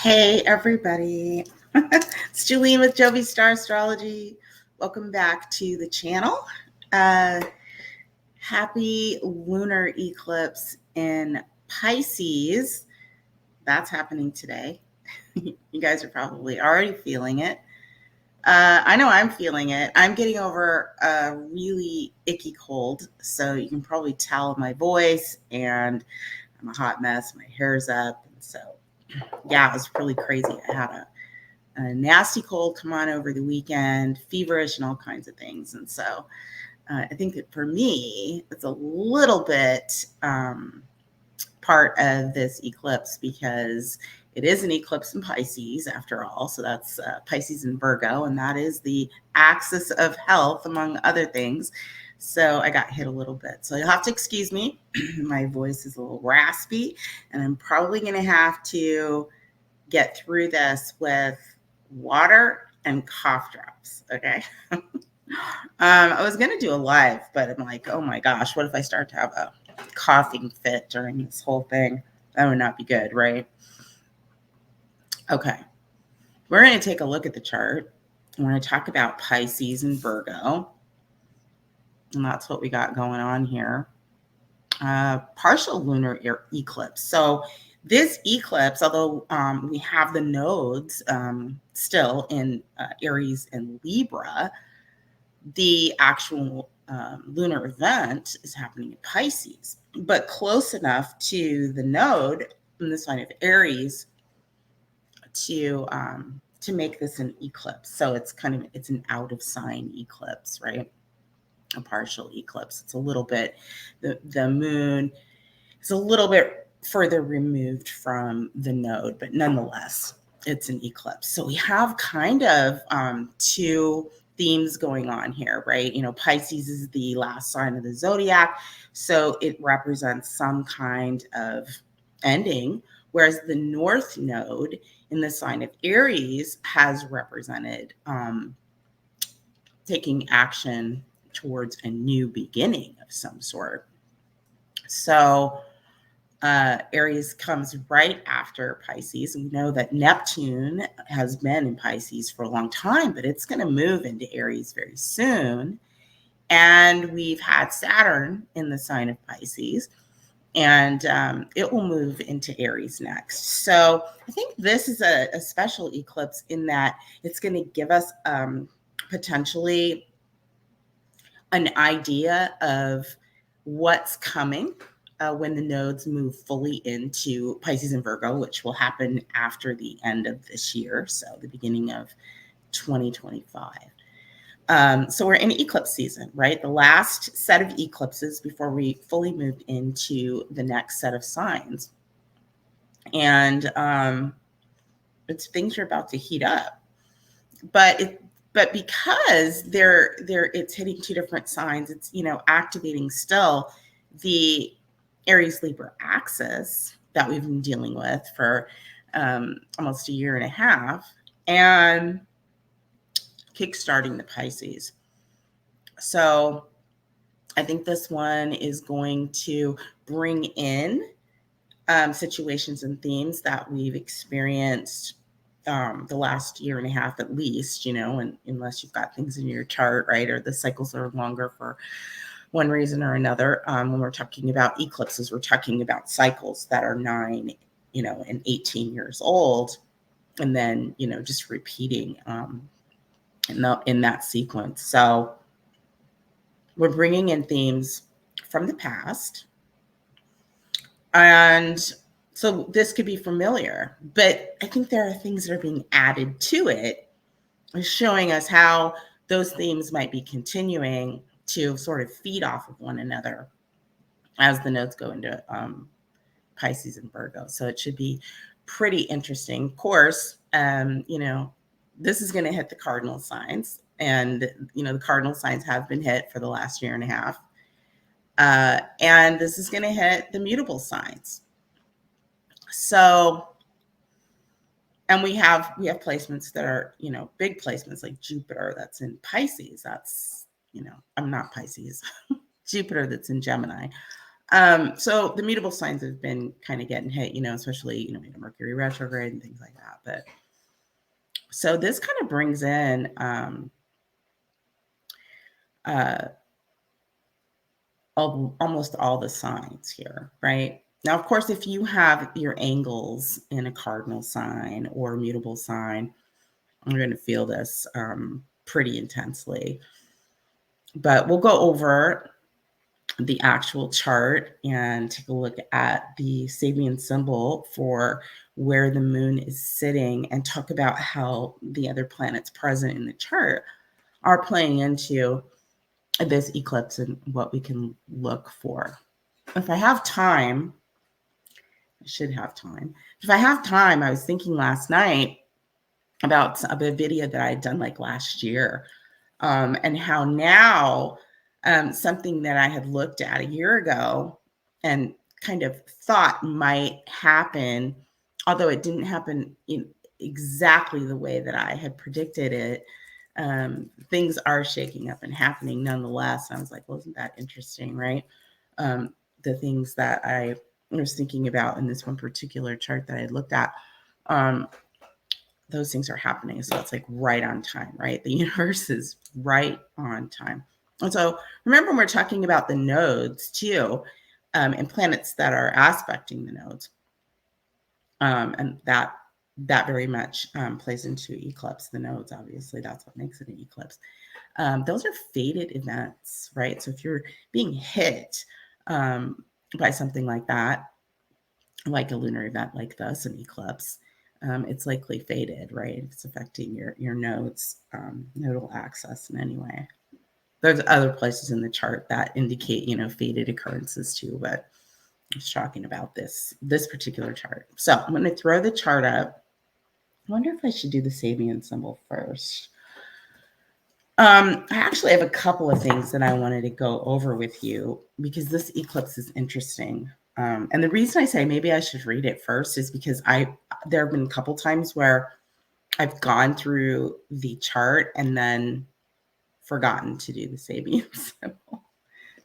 Hey, everybody. It's Julene with JovesStar Astrology. Welcome back to the channel. Happy lunar eclipse in Pisces. That's happening today. You guys are probably already feeling it. I know I'm feeling it. I'm getting over a really icky cold, so you can probably tell my voice, and I'm a hot mess. My hair's up, and so yeah, it was really crazy. I had a nasty cold come on over the weekend, feverish and all kinds of things. And so I think that for me, it's a little bit part of this eclipse because it is an eclipse in Pisces after all. So that's Pisces and Virgo, and that is the axis of health, among other things. So I got hit a little bit. So you'll have to excuse me. My voice is a little raspy, and I'm probably going to have to get through this with water and cough drops. Okay. I was going to do a live, but I'm like, oh my gosh, what if I start to have a coughing fit during this whole thing? That would not be good, right? Okay. We're going to take a look at the chart. We're going to talk about Pisces and Virgo. And that's what we got going on here. Partial lunar eclipse. So this eclipse, although we have the nodes still in Aries and Libra, the actual lunar event is happening in Pisces, but close enough to the node in the sign of Aries to make this an eclipse. So it's an out of sign eclipse, right? A partial eclipse. It's a little bit, the moon is a little bit further removed from the node, but nonetheless, it's an eclipse. So we have kind of two themes going on here, right? You know, Pisces is the last sign of the zodiac, so it represents some kind of ending, whereas the north node in the sign of Aries has represented taking action towards a new beginning of some sort. So Aries comes right after Pisces. We know that Neptune has been in Pisces for a long time, but it's going to move into Aries very soon. And we've had Saturn in the sign of Pisces, and it will move into Aries next. So I think this is a special eclipse in that it's going to give us potentially an idea of what's coming when the nodes move fully into Pisces and Virgo, which will happen after the end of this year, so the beginning of 2025. So we're in eclipse season, right? The last set of eclipses before we fully moved into the next set of signs. And things are about to heat up. But because it's hitting two different signs, it's, you know, activating still the Aries Libra axis that we've been dealing with for almost a year and a half, and kickstarting the Pisces. So I think this one is going to bring in situations and themes that we've experienced the last year and a half at least, you know, and unless you've got things in your chart, right, or the cycles are longer for one reason or another. When we're talking about eclipses, we're talking about cycles that are 9, you know, and 18 years old, and then, you know, just repeating in that sequence. So we're bringing in themes from the past, and so this could be familiar, but I think there are things that are being added to it, showing us how those themes might be continuing to sort of feed off of one another as the nodes go into Pisces and Virgo. So it should be pretty interesting. Of course, you know, this is going to hit the cardinal signs, and, you know, the cardinal signs have been hit for the last year and a half. And this is going to hit the mutable signs. So, and we have placements that are, you know, big placements like Jupiter that's in Pisces. That's, you know, I'm not Pisces. Jupiter that's in Gemini. So the mutable signs have been kind of getting hit, especially, Mercury retrograde and things like that. But so this kind of brings in almost all the signs here, right? Now, of course, if you have your angles in a cardinal sign or mutable sign, you're going to feel this pretty intensely. But we'll go over the actual chart and take a look at the Sabian symbol for where the moon is sitting and talk about how the other planets present in the chart are playing into this eclipse and what we can look for. If I have time, I should have time. If I have time, I was thinking last night about a video that I had done like last year, and how now something that I had looked at a year ago and kind of thought might happen, although it didn't happen in exactly the way that I had predicted it. Things are shaking up and happening nonetheless. I was like, well, isn't that interesting, right? The things that I was thinking about in this one particular chart that I looked at, those things are happening. So it's like right on time, right? The universe is right on time. And so remember, when we're talking about the nodes too, and planets that are aspecting the nodes, and that very much plays into eclipse. The nodes, obviously, that's what makes it an eclipse. Those are fated events, right? So if you're being hit by something like that, like a lunar event like this, an eclipse, it's likely fated, right? If it's affecting your nodes, nodal axis in any way. There's other places in the chart that indicate, fated occurrences too, but I was talking about this particular chart. So I'm going to throw the chart up. I wonder if I should do the Sabian symbol first. I actually have a couple of things that I wanted to go over with you because this eclipse is interesting. And the reason I say maybe I should read it first is because there have been a couple times where I've gone through the chart and then forgotten to do the Sabian symbol.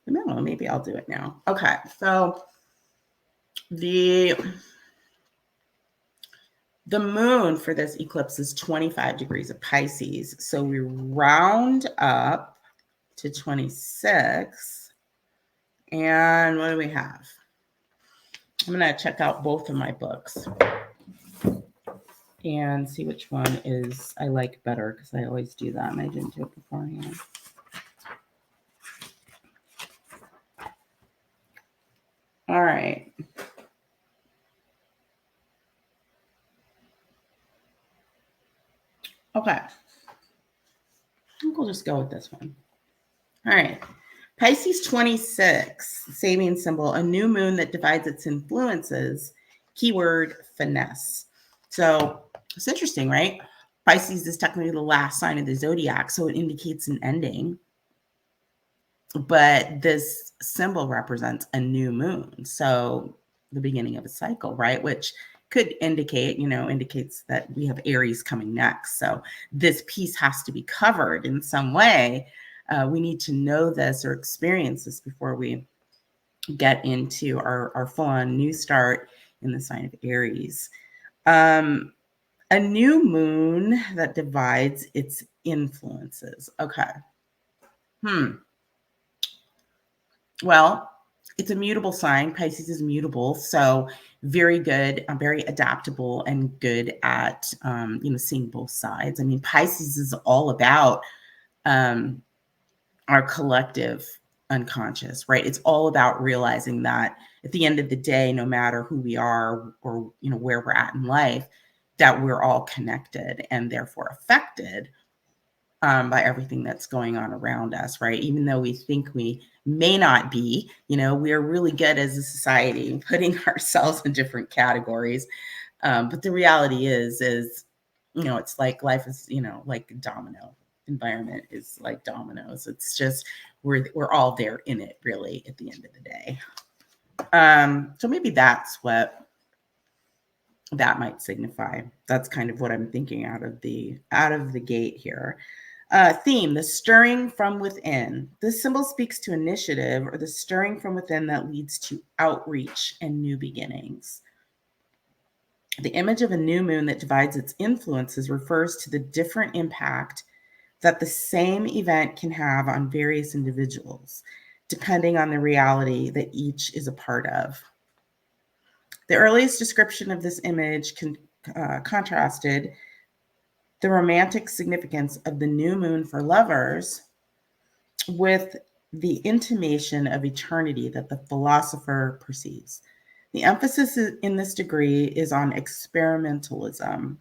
No, maybe I'll do it now. Okay, so the moon for this eclipse is 25 degrees of Pisces. So we round up to 26. And what do we have? I'm going to check out both of my books and see which one is I like better, because I always do that and I didn't do it beforehand. All right. Okay. I think we'll just go with this one. All right. Pisces 26, Sabian symbol, a new moon that divides its influences, keyword finesse. So it's interesting, right? Pisces is technically the last sign of the zodiac, so it indicates an ending. But this symbol represents a new moon, so the beginning of a cycle, right? Which could indicate, indicates that we have Aries coming next. So this piece has to be covered in some way. We need to know this or experience this before we get into our full-on new start in the sign of Aries. A new moon that divides its influences. Okay. Well, it's a mutable sign. Pisces is mutable, so very good, very adaptable, and good at seeing both sides. I mean, Pisces is all about our collective unconscious, right? It's all about realizing that at the end of the day, no matter who we are or where we're at in life, that we're all connected and therefore affected by everything that's going on around us, right? Even though we think we may not be, we're really good as a society putting ourselves in different categories. But the reality is, it's like life is, like domino. Environment is like dominoes. It's just we're all there in it, really, at the end of the day. So maybe that's what that might signify. That's kind of what I'm thinking out of the gate here. Theme, the stirring from within. This symbol speaks to initiative or the stirring from within that leads to outreach and new beginnings. The image of a new moon that divides its influences refers to the different impact that the same event can have on various individuals, depending on the reality that each is a part of. The earliest description of this image contrasted the romantic significance of the new moon for lovers with the intimation of eternity that the philosopher perceives. The emphasis in this degree is on experimentalism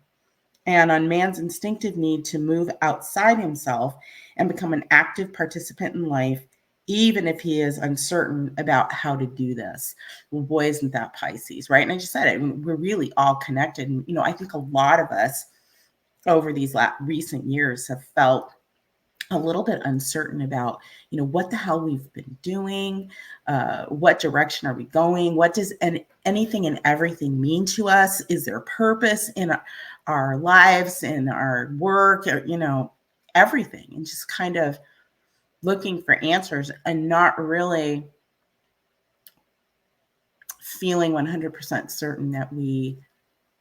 and on man's instinctive need to move outside himself and become an active participant in life, even if he is uncertain about how to do this. Well, boy, isn't that Pisces, right? And I just said it, we're really all connected. And, I think a lot of us over these recent years have felt a little bit uncertain about, what the hell we've been doing, what direction are we going, what does anything and everything mean to us? Is there purpose in our lives, in our work, or, everything, and just kind of looking for answers and not really feeling 100% certain that we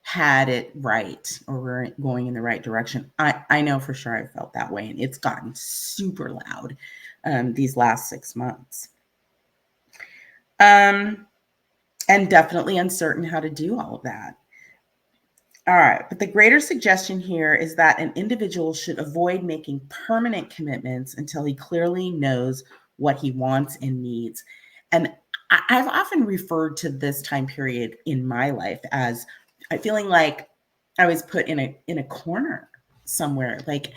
had it right or we're going in the right direction. I know for sure I felt that way, and it's gotten super loud these last 6 months. And definitely uncertain how to do all of that. All right, but the greater suggestion here is that an individual should avoid making permanent commitments until he clearly knows what he wants and needs. And I've often referred to this time period in my life as feeling like I was put in a corner somewhere, like,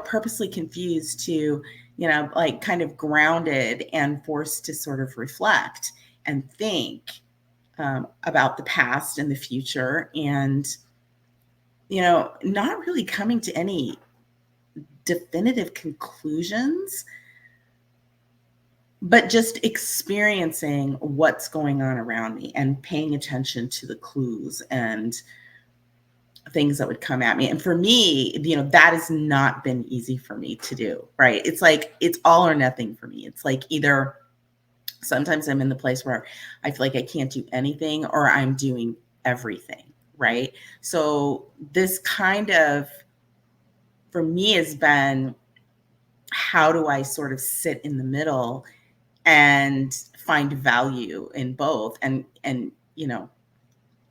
purposely confused to, like kind of grounded and forced to sort of reflect and think about the past and the future, and, not really coming to any definitive conclusions, but just experiencing what's going on around me and paying attention to the clues and things that would come at me. And for me, that has not been easy for me to do, right? It's like, it's all or nothing for me. It's like either sometimes I'm in the place where I feel like I can't do anything or I'm doing everything, right? So this kind of, for me, has been, how do I sort of sit in the middle and find value in both? And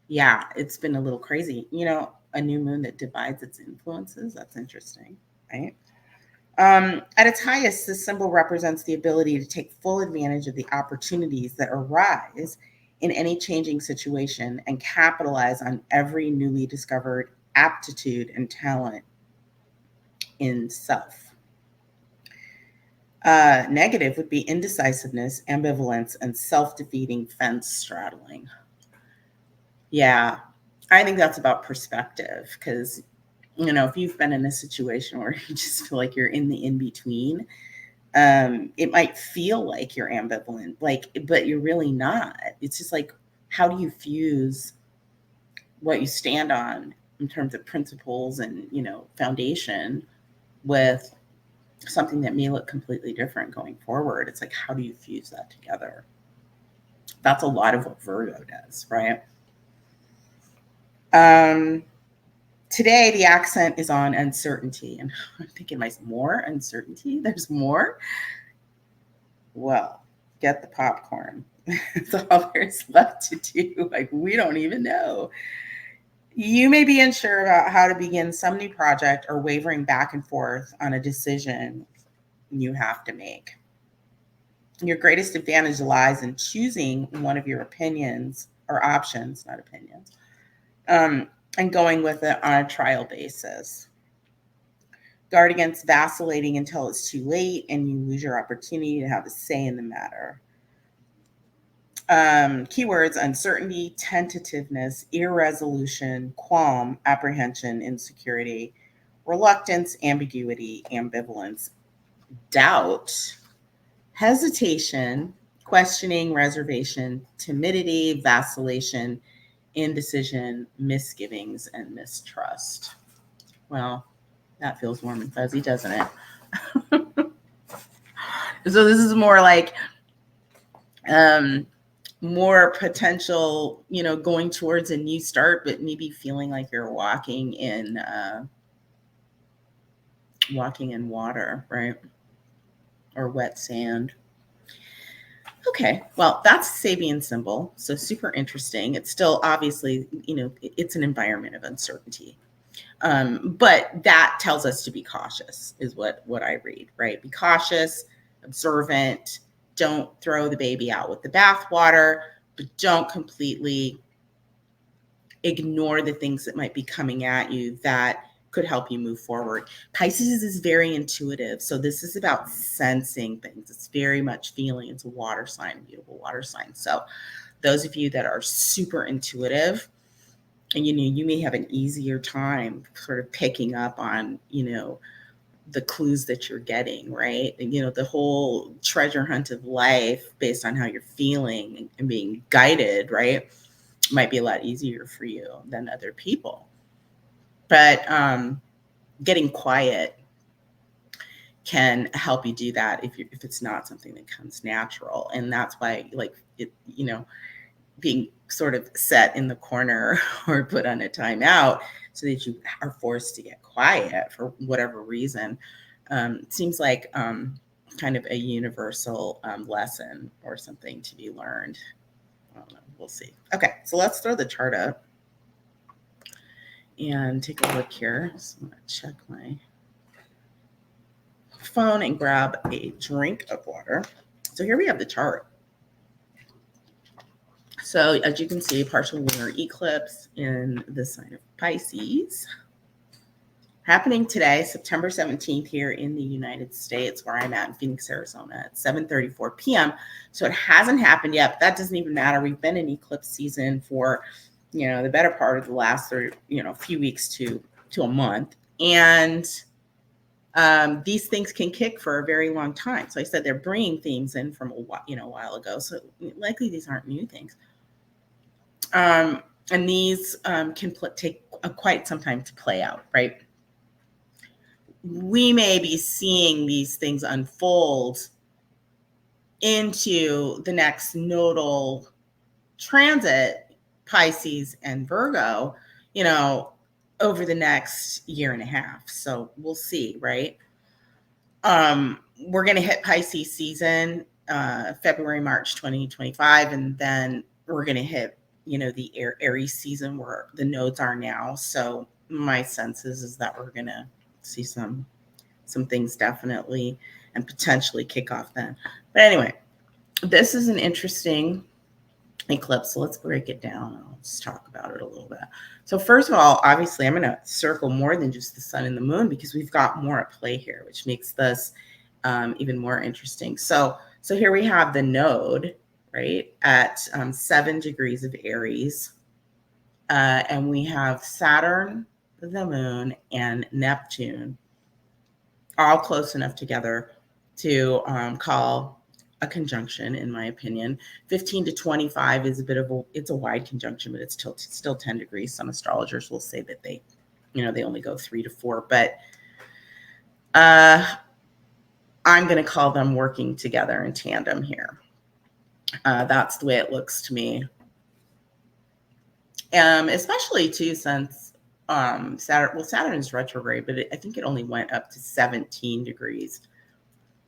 yeah, it's been a little crazy. A new moon that divides its influences. That's interesting, right? At its highest, this symbol represents the ability to take full advantage of the opportunities that arise in any changing situation and capitalize on every newly discovered aptitude and talent in self. Negative would be indecisiveness, ambivalence, and self-defeating fence straddling. Yeah, I think that's about perspective, because, if you've been in a situation where you just feel like you're in the in-between, it might feel like you're ambivalent, but you're really not. It's just like, how do you fuse what you stand on in terms of principles and, foundation with something that may look completely different going forward? It's like, how do you fuse that together? That's a lot of what Virgo does, right? Today, the accent is on uncertainty. And I'm thinking, more uncertainty? There's more? Well, get the popcorn. That's all there's left to do. Like, we don't even know. You may be unsure about how to begin some new project or wavering back and forth on a decision you have to make. Your greatest advantage lies in choosing one of your opinions or options, not opinions, and going with it on a trial basis. Guard against vacillating until it's too late and you lose your opportunity to have a say in the matter. Keywords: uncertainty, tentativeness, irresolution, qualm, apprehension, insecurity, reluctance, ambiguity, ambivalence, doubt, hesitation, questioning, reservation, timidity, vacillation, indecision, misgivings, and mistrust. Well, That feels warm and fuzzy, doesn't it? So this is more like more potential, going towards a new start, but maybe feeling like you're walking in water, right? Or wet sand. Okay, well, that's Sabian symbol. So super interesting. It's still obviously, it's an environment of uncertainty. But that tells us to be cautious, is what I read, right? Be cautious, observant, don't throw the baby out with the bathwater, but don't completely ignore the things that might be coming at you that could help you move forward. Pisces is very intuitive. So this is about sensing things. It's very much feeling. It's a water sign, a beautiful water sign. So those of you that are super intuitive, and you may have an easier time sort of picking up on, the clues that you're getting, right? And, the whole treasure hunt of life based on how you're feeling and being guided, right? Might be a lot easier for you than other people. But getting quiet can help you do that if it's not something that comes natural. And that's why, like, it, being sort of set in the corner or put on a timeout so that you are forced to get quiet for whatever reason, seems like kind of a universal lesson or something to be learned. I don't know. We'll see. Okay, so let's throw the chart up and take a look here. So I'm going to check my phone and grab a drink of water. So here we have the chart. So as you can see, partial lunar eclipse in the sign of Pisces. Happening today, September 17th, here in the United States, where I'm at in Phoenix, Arizona, at 7:34 p.m. So it hasn't happened yet, but that doesn't even matter. We've been in eclipse season for, the better part of the last, few weeks to a month. And these things can kick for a very long time. So I said they're bringing themes in from a while ago. So likely these aren't new things. And these can take quite some time to play out, right? We may be seeing these things unfold into the next nodal transit, Pisces and Virgo, over the next year and a half. So we'll see, right? We're going to hit Pisces season, February, March 2025, and then we're going to hit, the Aries season where the nodes are now. So my sense is that we're going to see some things definitely and potentially kick off then. But anyway, this is an interesting eclipse. So let's break it down. Let's talk about it a little bit. So first of all, obviously I'm going to circle more than just the sun and the moon because we've got more at play here, which makes this even more interesting. So here we have the node, right, at 7 degrees of Aries. And we have Saturn, the moon, and Neptune all close enough together to call a conjunction, in my opinion. 15 to 25 is it's a wide conjunction, but it's still 10 degrees. Some astrologers will say that they only go 3 to 4, but I'm going to call them working together in tandem here. That's the way it looks to me. Especially too, since Saturn is retrograde, but I think it only went up to 17 degrees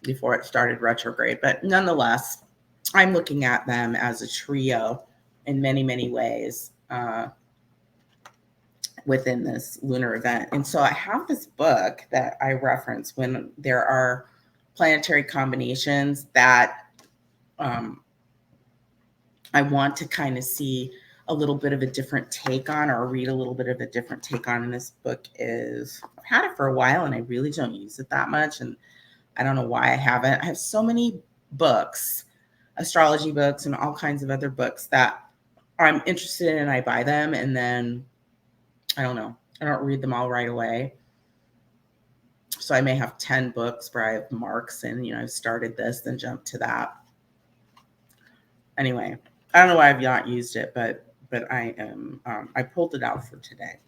before it started retrograde. But nonetheless, I'm looking at them as a trio in many, many ways within this lunar event. And so I have this book that I reference when there are planetary combinations that I want to kind of see a little bit of a different take on, or read a little bit of a different take on. And this book I've had it for a while and I really don't use it that much. And I don't know why I haven't. I have so many books, astrology books and all kinds of other books that I'm interested in, and I buy them. And then, I don't know, I don't read them all right away. So I may have 10 books where I have marks and, I've started this, then jumped to that. Anyway, I don't know why I've not used it, but I pulled it out for today.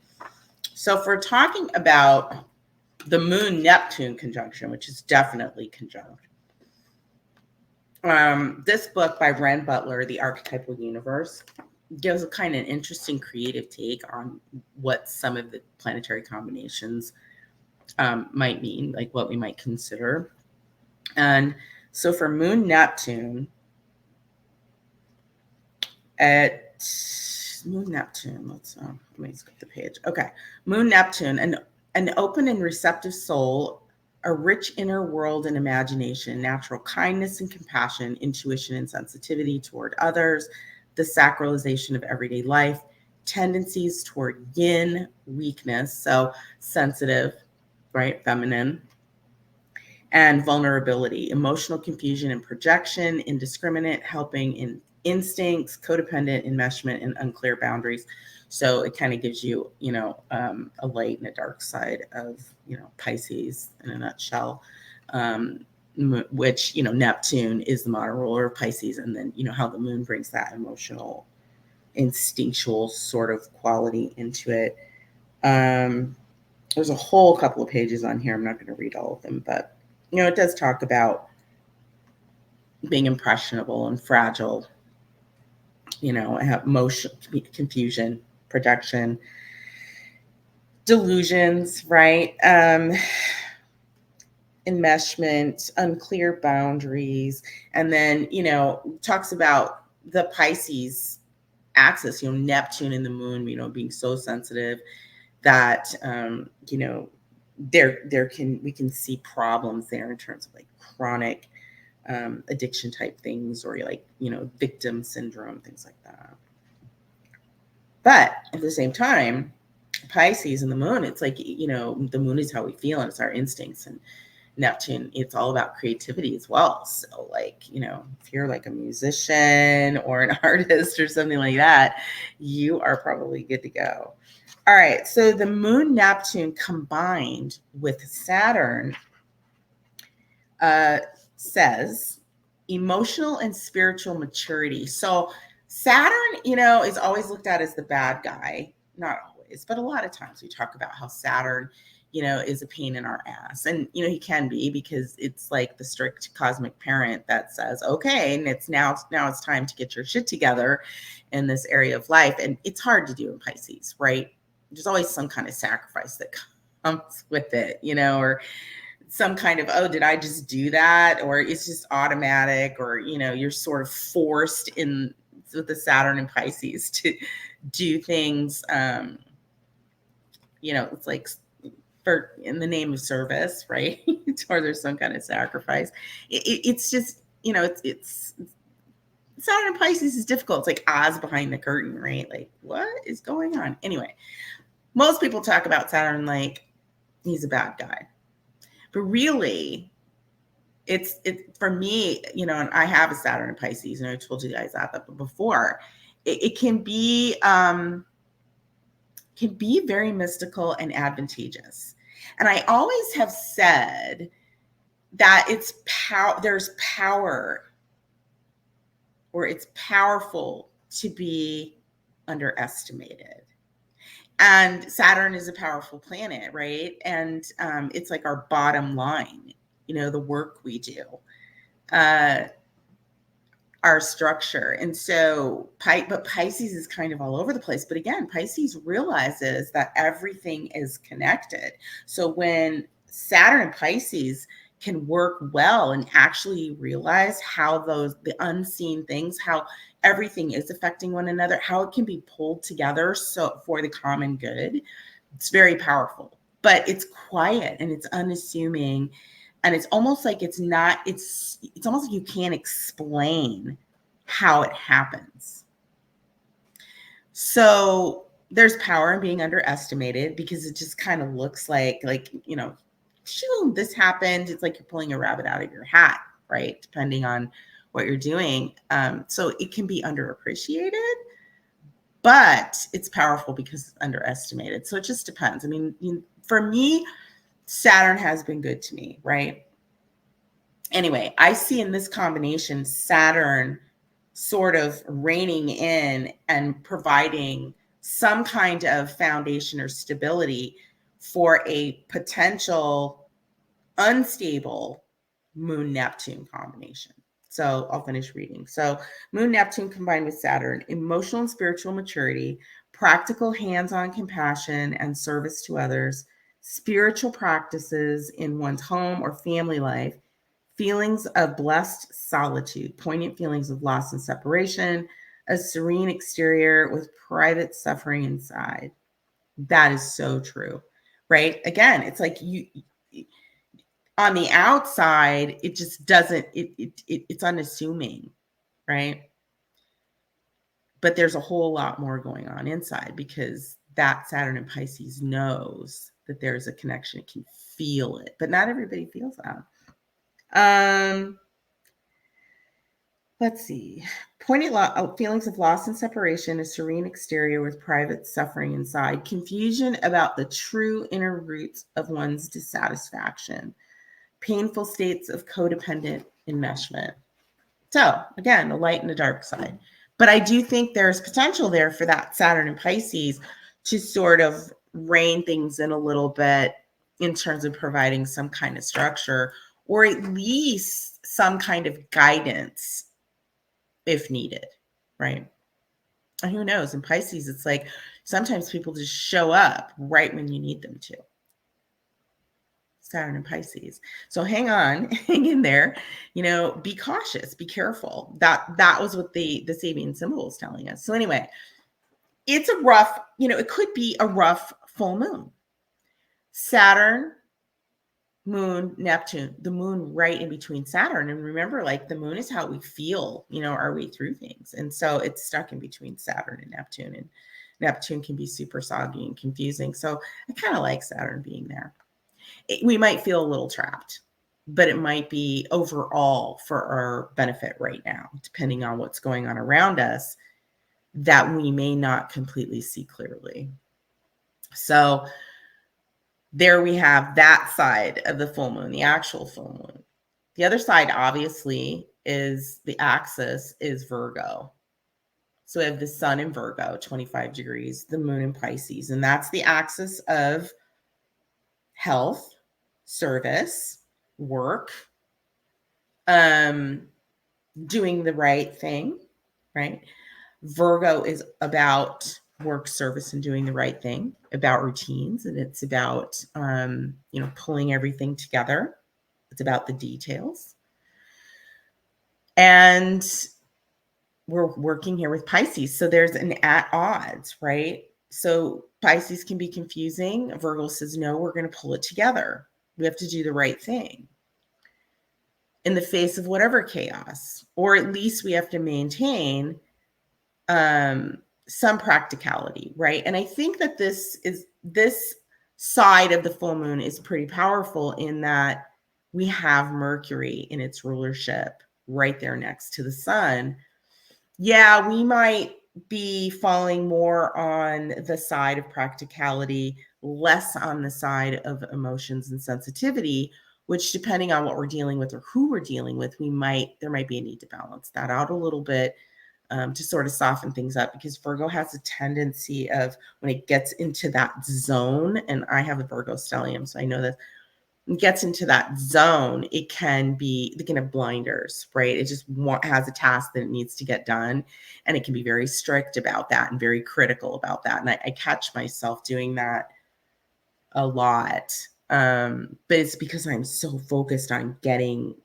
So if we're talking about the Moon-Neptune conjunction, which is definitely conjunct. This book by Ren Butler, The Archetypal Universe, gives a kind of interesting creative take on what some of the planetary combinations might mean, like what we might consider. And so for Moon-Neptune, let's let me skip the page. Okay. Moon-Neptune, an open and receptive soul, a rich inner world and imagination, natural kindness and compassion, intuition and sensitivity toward others, the sacralization of everyday life, tendencies toward yin, weakness, so sensitive, right, feminine, and vulnerability, emotional confusion and projection, indiscriminate, helping in instincts, codependent enmeshment, and unclear boundaries. So it kind of gives you, a light and a dark side of, Pisces in a nutshell, which, Neptune is the modern ruler of Pisces. And then, how the moon brings that emotional, instinctual sort of quality into it. There's a whole couple of pages on here. I'm not going to read all of them, but, it does talk about being impressionable and fragile, have emotion, confusion, projection, delusions, right? Enmeshment, unclear boundaries. And then, talks about the Pisces axis, Neptune and the moon, being so sensitive that, we can see problems there in terms of like chronic addiction type things, or like, victim syndrome, things like that. But at the same time, Pisces and the moon, it's like, the moon is how we feel and it's our instincts, and Neptune, it's all about creativity as well. So like, if you're like a musician or an artist or something like that, you are probably good to go. All right. So the moon Neptune combined with Saturn says emotional and spiritual maturity. So Saturn, is always looked at as the bad guy. Not always, but a lot of times we talk about how Saturn, is a pain in our ass. And, he can be, because it's like the strict cosmic parent that says, okay, and it's now it's time to get your shit together in this area of life. And it's hard to do in Pisces, right? There's always some kind of sacrifice that comes with it, or some kind of, oh, did I just do that? Or it's just automatic, or, you're sort of forced in with the Saturn and Pisces to do things, it's like for in the name of service, right? Or there's some kind of sacrifice. It's just, it's Saturn and Pisces is difficult. It's like Oz behind the curtain, right? Like, what is going on? Anyway, most people talk about Saturn like he's a bad guy. But really, it's for me, and I have a Saturn in Pisces, and I told you guys that before. It can be very mystical and advantageous. And I always have said that it's there's power, or it's powerful to be underestimated. And Saturn is a powerful planet, right? And it's like our bottom line, the work we do, our structure. And so, but Pisces is kind of all over the place. But again, Pisces realizes that everything is connected. So when Saturn and Pisces can work well and actually realize how the unseen things, how everything is affecting one another, how it can be pulled together so for the common good, it's very powerful. But it's quiet and it's unassuming, and it's almost like it's almost like you can't explain how it happens. So there's power in being underestimated, because it just kind of looks like shoo, this happened. It's like you're pulling a rabbit out of your hat, right? Depending on what you're doing. So it can be underappreciated, but it's powerful because it's underestimated. So it just depends. I mean, for me, Saturn has been good to me, right? Anyway, I see in this combination Saturn sort of reining in and providing some kind of foundation or stability for a potential unstable Moon-Neptune combination. So I'll finish reading. So Moon-Neptune combined with Saturn, emotional and spiritual maturity, practical hands-on compassion and service to others, spiritual practices in one's home or family life, feelings of blessed solitude, poignant feelings of loss and separation, a serene exterior with private suffering inside. That is so true, right? Again, it's like you on the outside, it just doesn't, it's unassuming, right? But there's a whole lot more going on inside because that Saturn in Pisces knows that there's a connection. It can feel it, but not everybody feels that. Let's see. Poignant feelings of loss and separation, a serene exterior with private suffering inside, confusion about the true inner roots of one's dissatisfaction, painful states of codependent enmeshment. So again, the light and the dark side. But I do think there's potential there for that Saturn and Pisces to sort of rein things in a little bit in terms of providing some kind of structure or at least some kind of guidance if needed, right? And who knows? In Pisces, it's like sometimes people just show up right when you need them to. Saturn and Pisces. So hang on, hang in there, be cautious, be careful. That was what the Sabian symbol is telling us. So anyway, it's a rough, it could be a rough full moon. Saturn, Moon, Neptune, the moon right in between Saturn. And remember, like the moon is how we feel, our way through things. And so it's stuck in between Saturn and Neptune can be super soggy and confusing. So I kind of like Saturn being there. We might feel a little trapped, but it might be overall for our benefit right now, depending on what's going on around us that we may not completely see clearly. So there we have that side of the full moon, the actual full moon. The other side, obviously, is the axis is Virgo. So we have the sun in Virgo, 25 degrees, the moon in Pisces, and that's the axis of health, service, work, doing the right thing, right? Virgo is about work, service, and doing the right thing, about routines, and it's about, pulling everything together. It's about the details. And we're working here with Pisces. So there's an at odds, right? So Pisces can be confusing. Virgo says, no, we're going to pull it together. We have to do the right thing in the face of whatever chaos, or at least we have to maintain some practicality, right? And I think that this side of the full moon is pretty powerful in that we have Mercury in its rulership right there next to the sun. Yeah, we might be falling more on the side of practicality, less on the side of emotions and sensitivity, which depending on what we're dealing with or who we're dealing with, there might be a need to balance that out a little bit, to sort of soften things up, because Virgo has a tendency of, when it gets into that zone, and I have a Virgo stellium, so I know that it gets into that zone, they can have blinders, right? It just has a task that it needs to get done. And it can be very strict about that and very critical about that. And I catch myself doing that a lot. But it's because I'm so focused on getting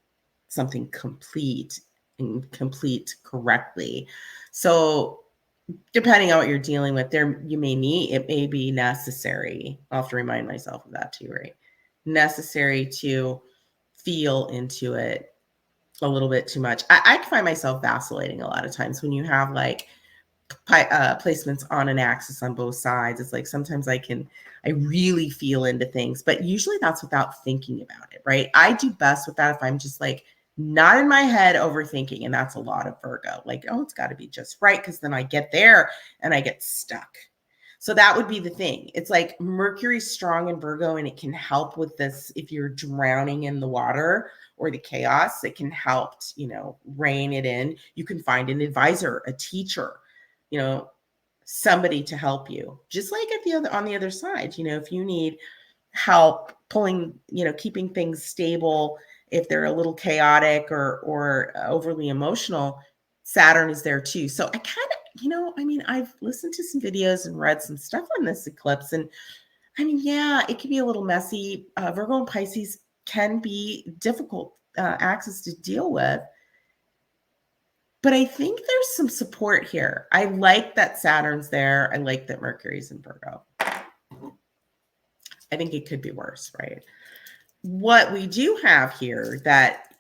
something complete and complete correctly. So depending on what you're dealing with, it may be necessary. I'll have to remind myself of that too, right? Necessary to feel into it a little bit too much. I find myself vacillating a lot of times when you have like placements on an axis on both sides. It's like sometimes I really feel into things, but usually that's without thinking about it, right? I do best with that if I'm just like not in my head overthinking, and that's a lot of Virgo. Like, oh, it's got to be just right, because then I get there and I get stuck. So that would be the thing. It's like Mercury's strong in Virgo, and it can help with this. If you're drowning in the water or the chaos, it can help, rein it in. You can find an advisor, a teacher, somebody to help you. Just like on the other side, if you need help pulling, keeping things stable. If they're a little chaotic or overly emotional, Saturn is there too. So I kind of, I've listened to some videos and read some stuff on this eclipse, and yeah, it can be a little messy. Virgo and Pisces can be difficult axes to deal with. But I think there's some support here. I like that Saturn's there. I like that Mercury's in Virgo. I think it could be worse, right? What we do have here that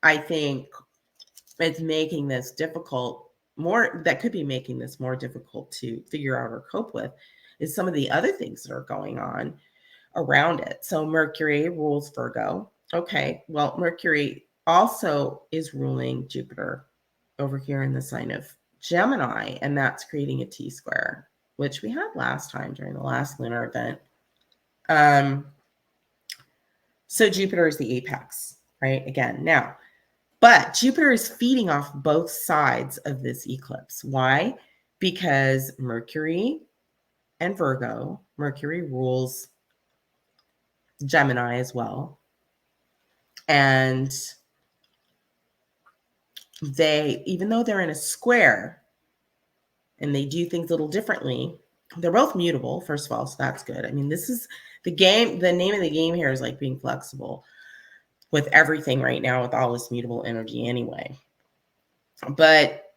I think is making this difficult, that could be making this more difficult to figure out or cope with, is some of the other things that are going on around it. So Mercury rules Virgo. Okay, well, Mercury also is ruling Jupiter over here in the sign of Gemini, and that's creating a T-square, which we had last time during the last lunar event. So Jupiter is the apex, right? Again, now, but Jupiter is feeding off both sides of this eclipse. Why? Because Mercury and Virgo, Mercury rules Gemini as well. And they, even though they're in a square and they do things a little differently, they're both mutable, first of all, so that's good. I mean, this is the game. The name of the game here is like being flexible with everything right now with all this mutable energy anyway. But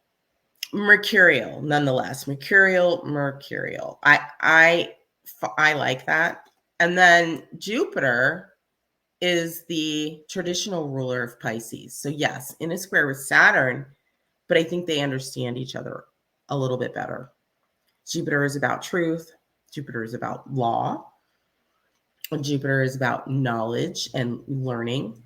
mercurial, nonetheless, mercurial. I like that. And then Jupiter is the traditional ruler of Pisces. So yes, in a square with Saturn, but I think they understand each other a little bit better. Jupiter is about truth. Jupiter is about law. And Jupiter is about knowledge and learning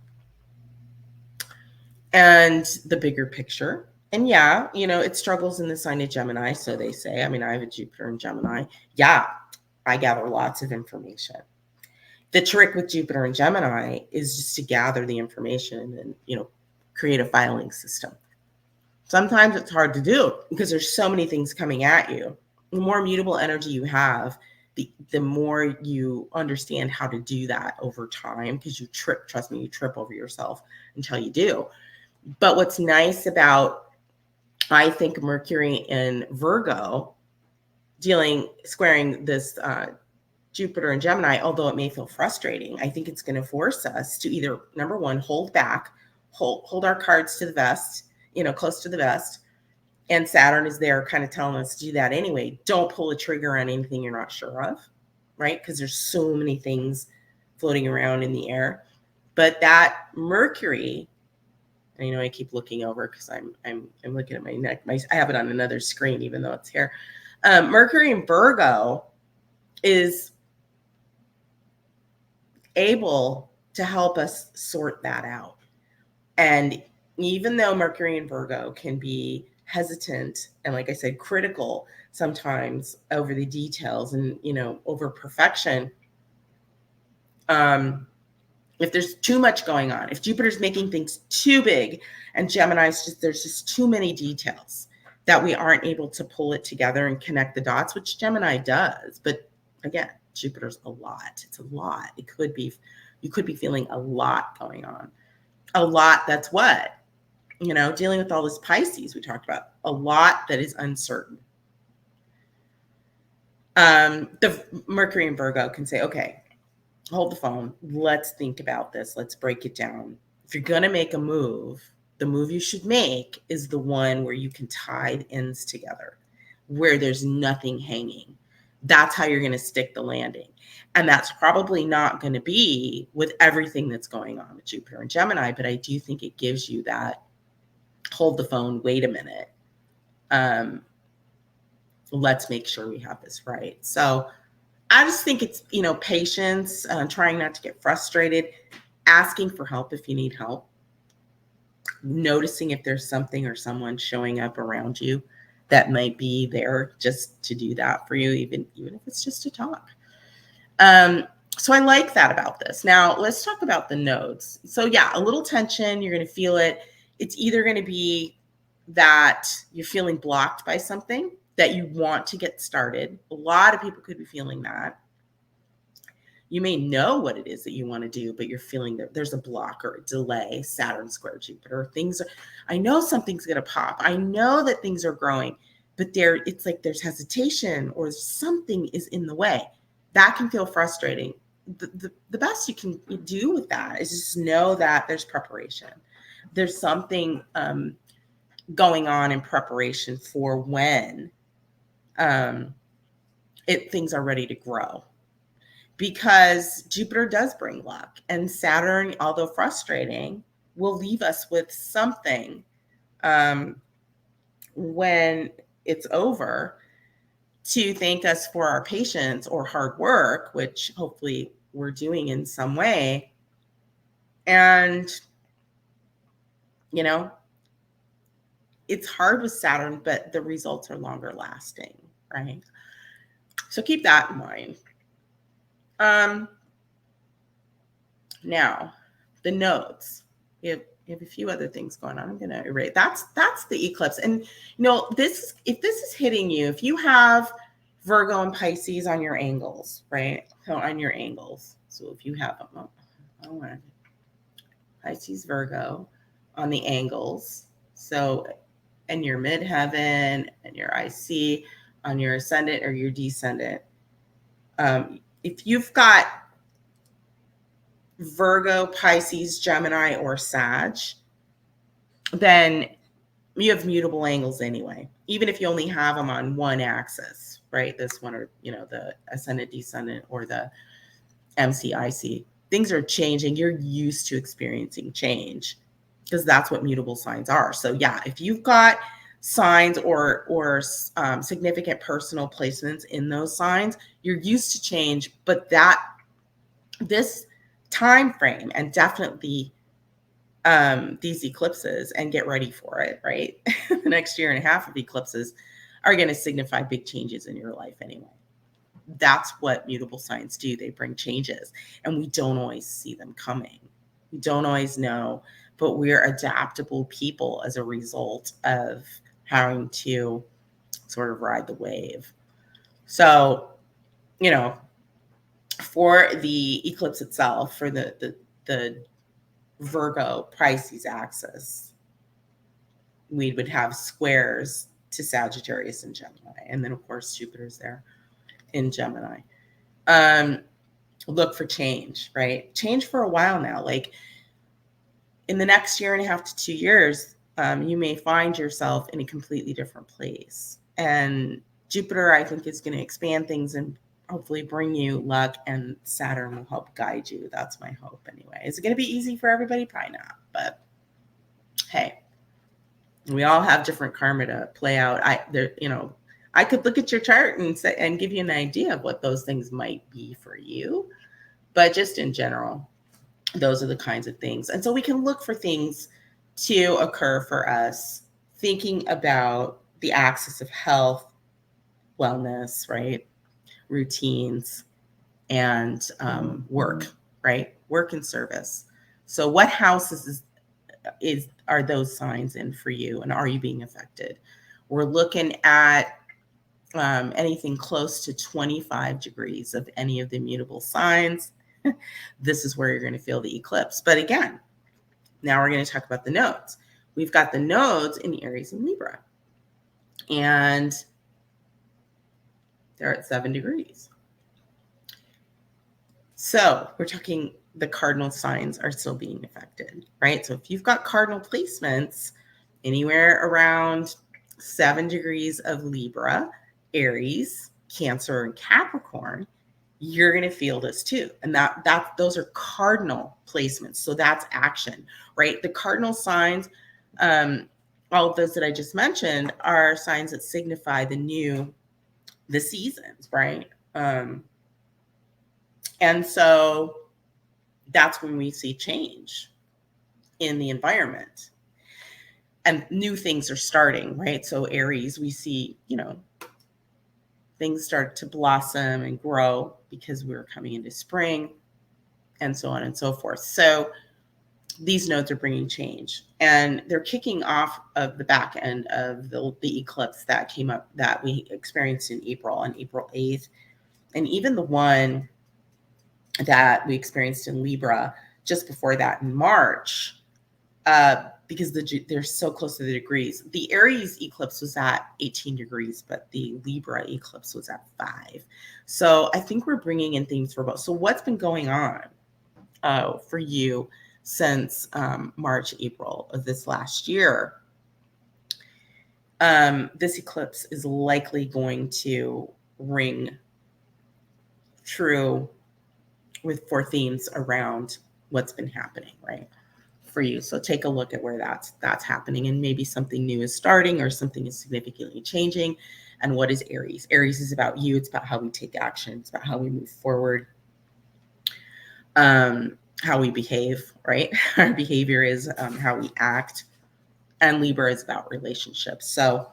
and the bigger picture. And yeah, it struggles in the sign of Gemini, so they say. I mean, I have a Jupiter in Gemini. Yeah, I gather lots of information. The trick with Jupiter and Gemini is just to gather the information and, create a filing system. Sometimes it's hard to do because there's so many things coming at you. The more mutable energy you have, the more you understand how to do that over time, because you trust me, you trip over yourself until you do. But what's nice about, I think, Mercury and Virgo squaring this Jupiter and Gemini, although it may feel frustrating, I think it's going to force us to either, number one, hold back, hold our cards to the vest, close to the vest. And Saturn is there kind of telling us to do that anyway. Don't pull a trigger on anything you're not sure of, right? Because there's so many things floating around in the air. But that Mercury, I keep looking over because I'm looking at my neck. I have it on another screen, even though it's here. Mercury in Virgo is able to help us sort that out. And even though Mercury in Virgo can be hesitant and, like I said, critical sometimes over the details and, over perfection, if there's too much going on, if Jupiter's making things too big and Gemini's there's just too many details that we aren't able to pull it together and connect the dots, which Gemini does. But again, Jupiter's a lot. It's a lot. You could be feeling a lot going on. A lot that's what? Dealing with all this Pisces we talked about. A lot that is uncertain. The Mercury in Virgo can say, okay, hold the phone. Let's think about this. Let's break it down. If you're going to make a move, the move you should make is the one where you can tie the ends together, where there's nothing hanging. That's how you're going to stick the landing. And that's probably not going to be with everything that's going on with Jupiter and Gemini, but I do think it gives you that hold the phone, wait a minute. Let's make sure we have this right. So I just think it's, patience, trying not to get frustrated, asking for help if you need help, noticing if there's something or someone showing up around you that might be there just to do that for you, even if it's just to talk. So I like that about this. Now let's talk about the nodes. So yeah, a little tension, you're going to feel it. It's either going to be that you're feeling blocked by something that you want to get started. A lot of people could be feeling that. You may know what it is that you want to do, but you're feeling that there's a block or a delay. Saturn square Jupiter. I know something's going to pop. I know that things are growing, but it's like there's hesitation or something is in the way. That can feel frustrating. The best you can do with that is just know that there's preparation. There's something going on in preparation for when things are ready to grow. Because Jupiter does bring luck, and Saturn, although frustrating, will leave us with something when it's over to thank us for our patience or hard work, which hopefully we're doing in some way. And, it's hard with Saturn, but the results are longer lasting, right? So keep that in mind. Now, the nodes. We have a few other things going on. I'm going to erase. That's the eclipse. And if this is hitting you, if you have Virgo and Pisces on your angles, right? So on your angles. So if you have Pisces, Virgo on the angles. So and your midheaven and your IC on your ascendant or your descendant. If you've got Virgo, Pisces, Gemini, or Sag, then you have mutable angles anyway, even if you only have them on one axis, right? This one, or, the ascendant, descendant, or the MCIC. Things are changing. You're used to experiencing change because that's what mutable signs are. So yeah, if you've got signs or significant personal placements in those signs, you're used to change, but this time frame, and definitely these eclipses, and get ready for it, right? The next year and a half of eclipses are going to signify big changes in your life anyway. That's what mutable signs do. They bring changes, and we don't always see them coming. We don't always know, but we're adaptable people as a result of having to sort of ride the wave. So, for the eclipse itself, for the Virgo Pisces axis, we would have squares to Sagittarius and Gemini. And then, of course, Jupiter's there in Gemini. Look for change, right? Change for a while now. Like in the next year and a half to 2 years, you may find yourself in a completely different place. And Jupiter, I think, is going to expand things and hopefully bring you luck, and Saturn will help guide you. That's my hope anyway. Is it going to be easy for everybody? Probably not, but hey, we all have different karma to play out. I could look at your chart and give you an idea of what those things might be for you, but just in general, those are the kinds of things. And so we can look for things to occur for us, thinking about the axis of health, wellness, right? Routines, and work, right? Work and service. So what houses are those signs in for you, and are you being affected? We're looking at anything close to 25 degrees of any of the mutable signs. This is where you're going to feel the eclipse. But again, now we're going to talk about the nodes. We've got the nodes in Aries and Libra, and they're at 7 degrees. So we're talking the cardinal signs are still being affected, right? So if you've got cardinal placements anywhere around 7 degrees of Libra, Aries, Cancer, and Capricorn, you're going to feel this too. And those are cardinal placements. So that's action, right? The cardinal signs, all of those that I just mentioned, are signs that signify the seasons, right? And so that's when we see change in the environment and new things are starting, right? So Aries, we see, things start to blossom and grow because we're coming into spring, and so on and so forth. So these nodes are bringing change, and they're kicking off of the back end of the eclipse that came up, that we experienced in April, on April 8th. And even the one that we experienced in Libra just before that in March, because they're so close to the degrees. The Aries eclipse was at 18 degrees, but the Libra eclipse was at 5. So I think we're bringing in things for both. So what's been going on for you since March, April of this last year? This eclipse is likely going to ring true with 4 themes around what's been happening, right, for you. So take a look at where that's happening, and maybe something new is starting or something is significantly changing. And what is Aries? Aries is about you. It's about how we take action. It's about how we move forward, how we behave, right? Our behavior is how we act. And Libra is about relationships. So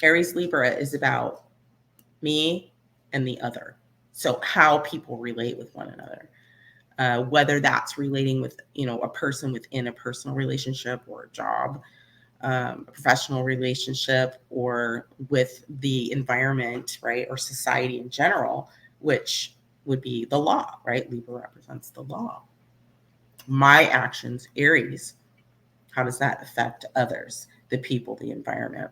Aries Libra is about me and the other. So how people relate with one another. Whether that's relating with, a person within a personal relationship or a job, a professional relationship, or with the environment, right, or society in general, which would be the law, right? Libra represents the law. My actions, Aries, how does that affect others, the people, the environment,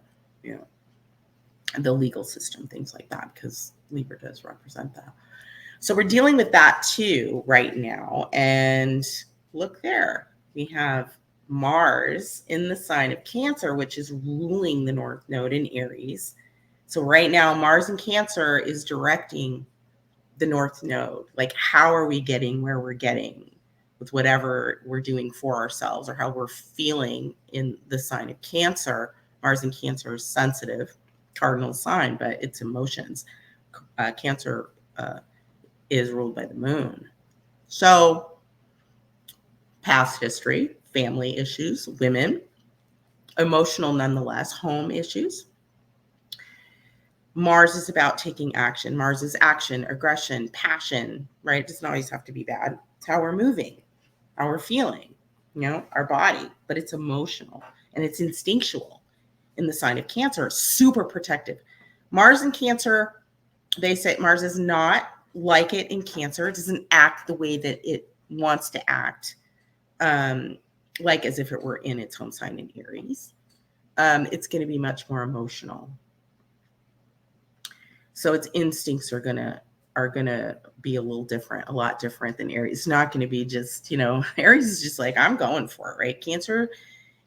the legal system, things like that, because Libra does represent that. So we're dealing with that too right now. And look there, we have Mars in the sign of Cancer, which is ruling the North Node in Aries. So right now, Mars in Cancer is directing the North Node. Like, how are we getting where we're getting with whatever we're doing for ourselves, or how we're feeling in the sign of Cancer. Mars in Cancer is sensitive, cardinal sign, but it's emotions. Cancer is ruled by the moon. So past history, family issues, women, emotional nonetheless, home issues. Mars is about taking action. Mars is action, aggression, passion, right? It doesn't always have to be bad. It's how we're moving, how we're feeling, our body, but it's emotional and it's instinctual in the sign of Cancer, super protective. Mars in Cancer, they say Mars is not like it in Cancer. It doesn't act the way that it wants to act, like as if it were in its home sign in Aries. It's going to be much more emotional. So its instincts are gonna be a lot different than Aries. It's not going to be just, Aries is just like, I'm going for it, right? Cancer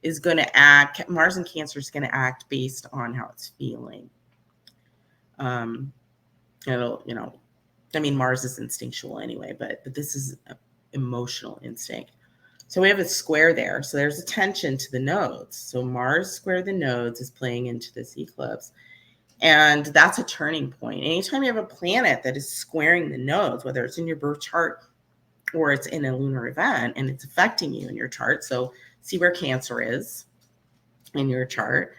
is going to act, Mars in Cancer is going to act based on how it's feeling. Mars is instinctual anyway, but this is emotional instinct. So we have a square there. So there's a tension to the nodes. So Mars square the nodes is playing into this eclipse. And that's a turning point. Anytime you have a planet that is squaring the nodes, whether it's in your birth chart or it's in a lunar event and it's affecting you in your chart. So see where Cancer is in your chart.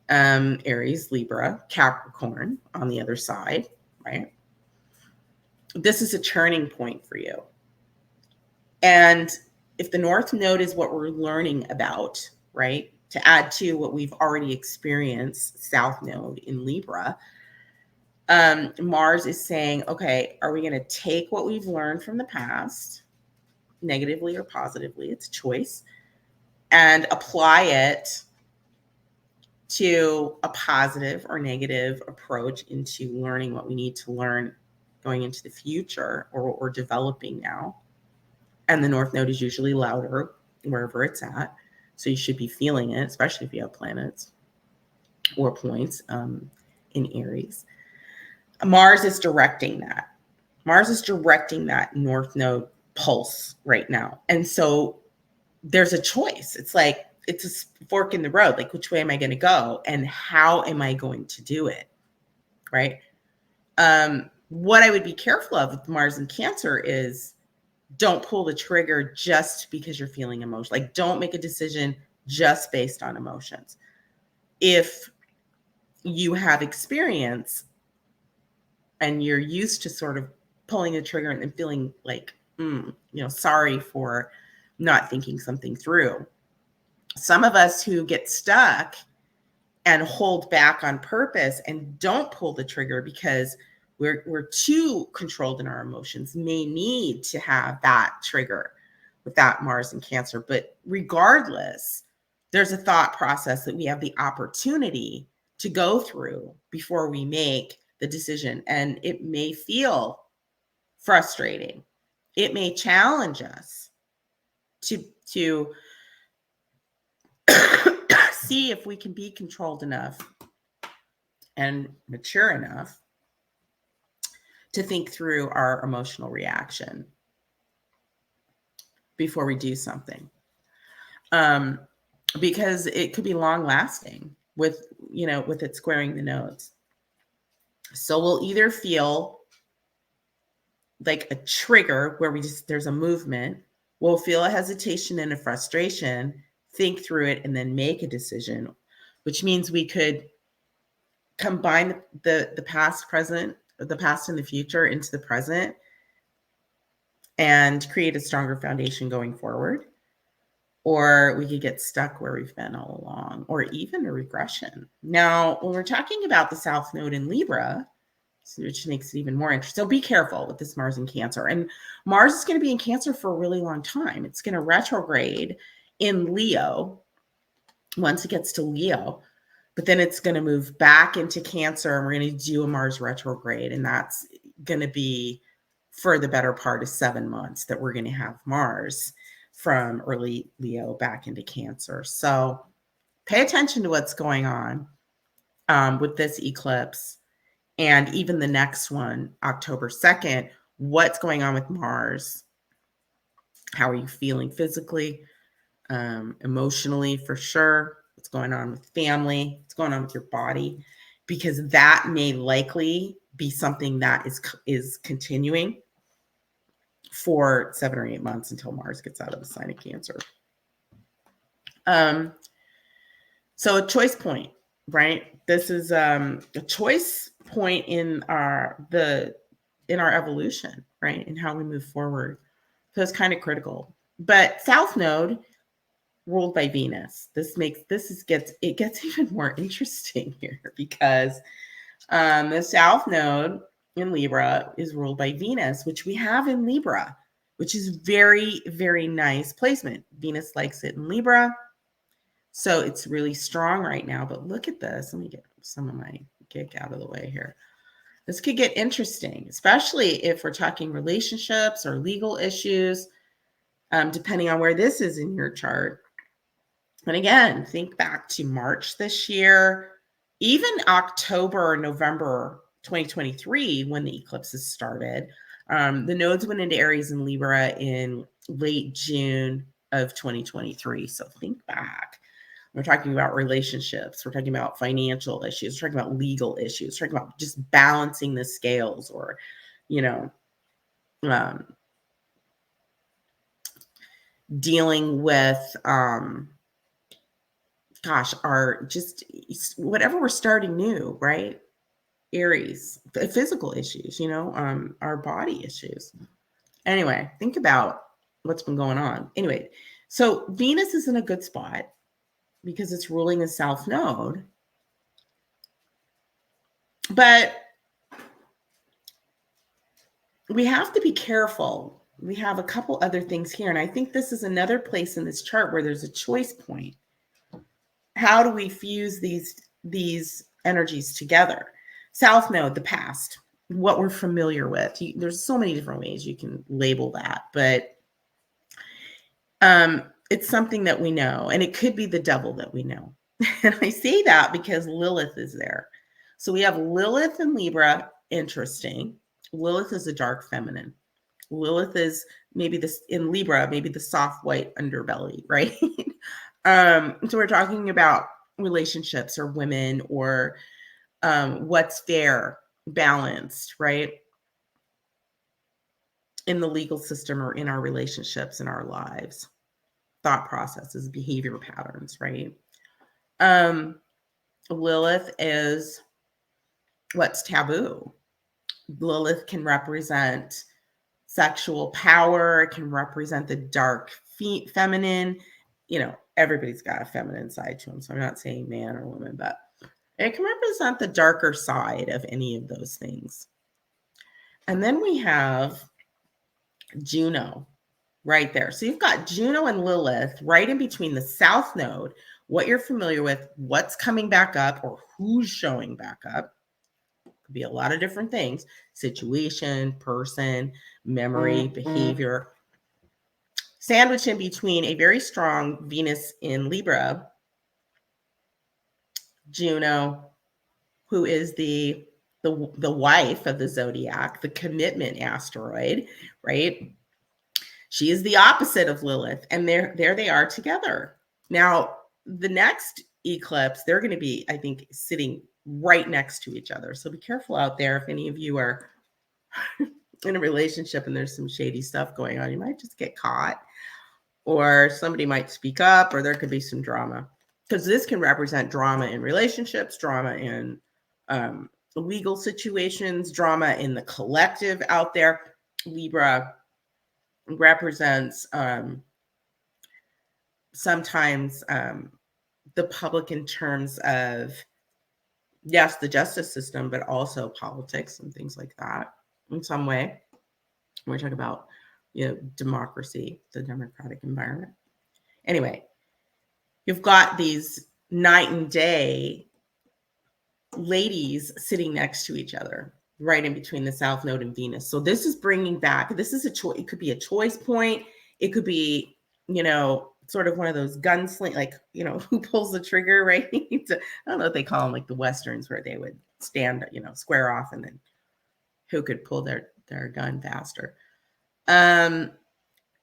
Aries, Libra, Capricorn on the other side, right? This is a turning point for you. And if the North Node is what we're learning about, right, to add to what we've already experienced, South Node in Libra, Mars is saying, okay, are we going to take what we've learned from the past, negatively or positively, it's a choice, and apply it to a positive or negative approach into learning what we need to learn going into the future, or what we're developing now. And the North Node is usually louder wherever it's at. So you should be feeling it, especially if you have planets or points in Aries. Mars is directing that. Mars is directing that North Node pulse right now. And so there's a choice. It's like, it's a fork in the road. Like, which way am I going to go? And how am I going to do it? Right? What I would be careful of with Mars in Cancer is, don't pull the trigger just because you're feeling emotion. Like, don't make a decision just based on emotions. If you have experience and you're used to sort of pulling the trigger and feeling like, sorry for not thinking something through. Some of us who get stuck and hold back on purpose and don't pull the trigger because we're too controlled in our emotions, may need to have that trigger with that Mars in Cancer. But regardless, there's a thought process that we have the opportunity to go through before we make the decision. And it may feel frustrating. It may challenge us to see if we can be controlled enough and mature enough to think through our emotional reaction before we do something. Because it could be long lasting with it squaring the nodes. So we'll either feel like a trigger where there's a movement. We'll feel a hesitation and a frustration, think through it, and then make a decision, which means we could combine the past, present, the past and the future into the present and create a stronger foundation going forward. Or we could get stuck where we've been all along, or even a regression. Now, when we're talking about the South Node in Libra, which makes it even more interesting. So be careful with this Mars in Cancer. And Mars is going to be in Cancer for a really long time. It's going to retrograde in Leo once it gets to Leo, but then it's going to move back into Cancer, and we're going to do a Mars retrograde. And that's going to be for the better part of 7 months that we're going to have Mars from early Leo back into Cancer. So pay attention to what's going on with this eclipse. And even the next one, October 2nd, what's going on with Mars? How are you feeling physically, emotionally, for sure? What's going on with family? What's going on with your body? Because that may likely be something that is continuing for 7 or 8 months until Mars gets out of the sign of Cancer. So a choice point, right? This is a choice point in our evolution, right? And how we move forward. So it's kind of critical. But South Node ruled by Venus. It gets even more interesting here because the South Node in Libra is ruled by Venus, which we have in Libra, which is very, very nice placement. Venus likes it in Libra. So it's really strong right now. But look at this. Let me get some of my gig out of the way here. This could get interesting, especially if we're talking relationships or legal issues, depending on where this is in your chart. And again, think back to March this year, even October or November 2023, when the eclipses started. The nodes went into Aries and Libra in late June of 2023. So think back. We're talking about relationships. We're talking about financial issues. We're talking about legal issues. We're talking about just balancing the scales, or, dealing with, whatever we're starting new, right? Aries, physical issues, our body issues. Anyway, think about what's been going on. Anyway, so Venus is in a good spot because it's ruling the South Node. But we have to be careful. We have a couple other things here. And I think this is another place in this chart where there's a choice point. How do we fuse these energies together? South Node, the past, what we're familiar with. There's so many different ways you can label that, but it's something that we know, and it could be the devil that we know. And I say that because Lilith is there. So we have Lilith in Libra. Interesting. Lilith is a dark feminine. Lilith is maybe this in Libra, maybe the soft white underbelly, right? So we're talking about relationships or women, or what's fair, balanced, right? In the legal system or in our relationships, in our lives, thought processes, behavior patterns, right? Lilith is what's taboo. Lilith can represent sexual power, it can represent the dark feminine. Everybody's got a feminine side to them. So I'm not saying man or woman, but it can represent the darker side of any of those things. And then we have Juno right there. So you've got Juno and Lilith right in between the South Node, what you're familiar with, what's coming back up, or who's showing back up. Could be a lot of different things: situation, person, memory, behavior. Sandwiched in between a very strong Venus in Libra, Juno, who is the wife of the zodiac, the commitment asteroid, right? She is the opposite of Lilith, and there they are together. Now, the next eclipse, they're going to be, I think, sitting right next to each other. So be careful out there if any of you are in a relationship and there's some shady stuff going on. You might just get caught, or somebody might speak up, or there could be some drama, because this can represent drama in relationships, drama in legal situations, drama in the collective out there. Libra represents sometimes the public in terms of, yes, the justice system, but also politics and things like that in some way. We're talking about, democracy, the democratic environment. Anyway, you've got these night and day ladies sitting next to each other, right in between the South Node and Venus. So this is bringing back, this is a choice. It could be a choice point. It could be, sort of one of those gunsling, like, who pulls the trigger, right? I don't know what they call them, like the Westerns, where they would stand, square off, and then who could pull their gun faster.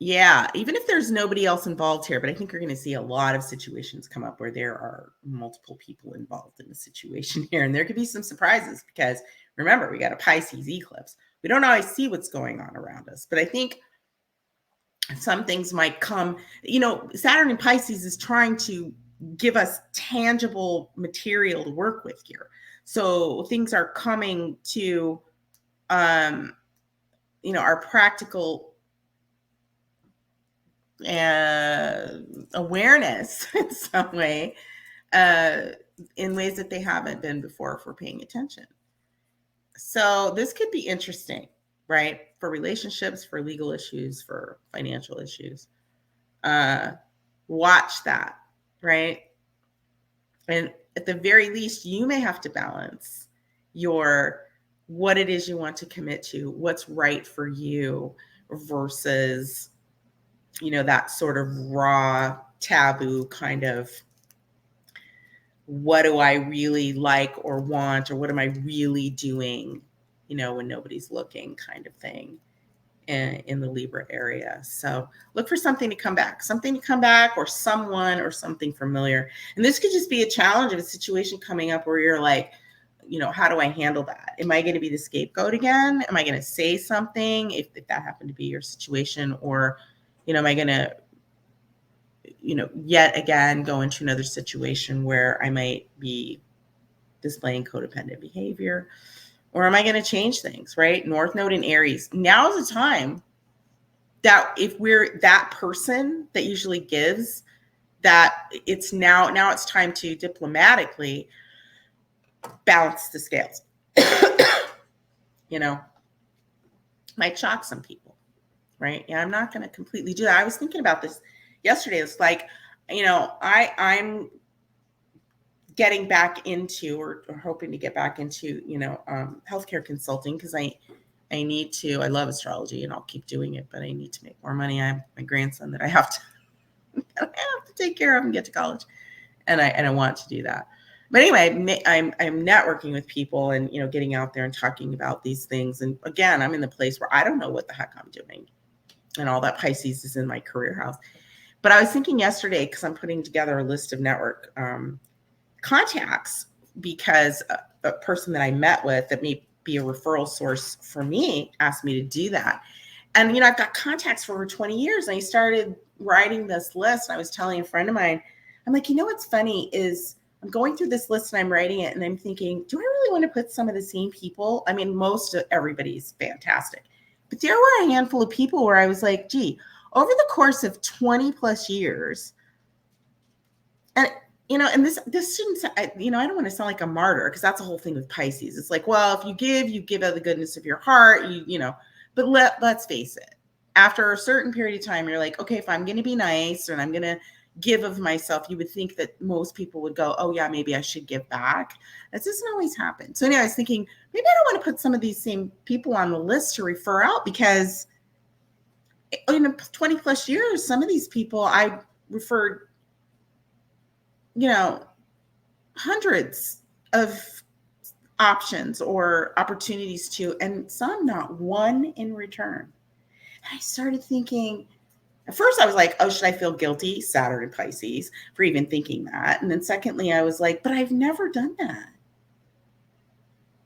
Yeah, even if there's nobody else involved here, but I think you're going to see a lot of situations come up where there are multiple people involved in the situation here. And there could be some surprises, because remember, we got a Pisces eclipse. We don't always see what's going on around us, but I think some things might come. Saturn in Pisces is trying to give us tangible material to work with here. So things are coming to, our practical awareness in some way, in ways that they haven't been before, if we're paying attention. So this could be interesting, right? For relationships, for legal issues, for financial issues. Watch that, right? And at the very least, you may have to balance what it is you want to commit to, what's right for you, versus that sort of raw, taboo kind of, what do I really like or want, or what am I really doing, when nobody's looking, kind of thing, in the Libra area. So look for something to come back, or someone or something familiar. And this could just be a challenge of a situation coming up where you're like, how do I handle that? Am I going to be the scapegoat again? Am I going to say something if that happened to be your situation? Or, am I going to, yet again go into another situation where I might be displaying codependent behavior? Or am I going to change things, right? North Node in Aries. Now is the time that, if we're that person that usually gives, that it's now it's time to diplomatically balance the scales. Might shock some people, right? Yeah, I'm not going to completely do that. I was thinking about this yesterday. It's like, I'm getting back into, or hoping to get back into, healthcare consulting, because I need to. I love astrology and I'll keep doing it, but I need to make more money. I have my grandson that I have to take care of and get to college, and I want to do that. But anyway, I'm networking with people and, getting out there and talking about these things. And again, I'm in the place where I don't know what the heck I'm doing, and all that Pisces is in my career house. But I was thinking yesterday, because I'm putting together a list of network contacts, because a person that I met with that may be a referral source for me asked me to do that. And, I've got contacts for over 20 years. And I started writing this list. I was telling a friend of mine, I'm like, what's funny is I'm going through this list and I'm writing it and I'm thinking, do I really want to put some of the same people? I mean, most of everybody's fantastic. But there were a handful of people where I was like, gee, over the course of 20 plus years, and and this shouldn't, I don't want to sound like a martyr, because that's the whole thing with Pisces. It's like, well, if you give out of the goodness of your heart, but let's face it. After a certain period of time, you're like, okay, if I'm going to be nice and I'm going to give of myself, you would think that most people would go, oh yeah, maybe I should give back. That doesn't always happen. So anyway, I was thinking, maybe I don't want to put some of these same people on the list to refer out, because 20 plus years, some of these people I referred, hundreds of options or opportunities to, and some not one in return. And I started thinking, at first I was like, oh, should I feel guilty, Saturn and Pisces, for even thinking that? And then secondly, I was like, but I've never done that.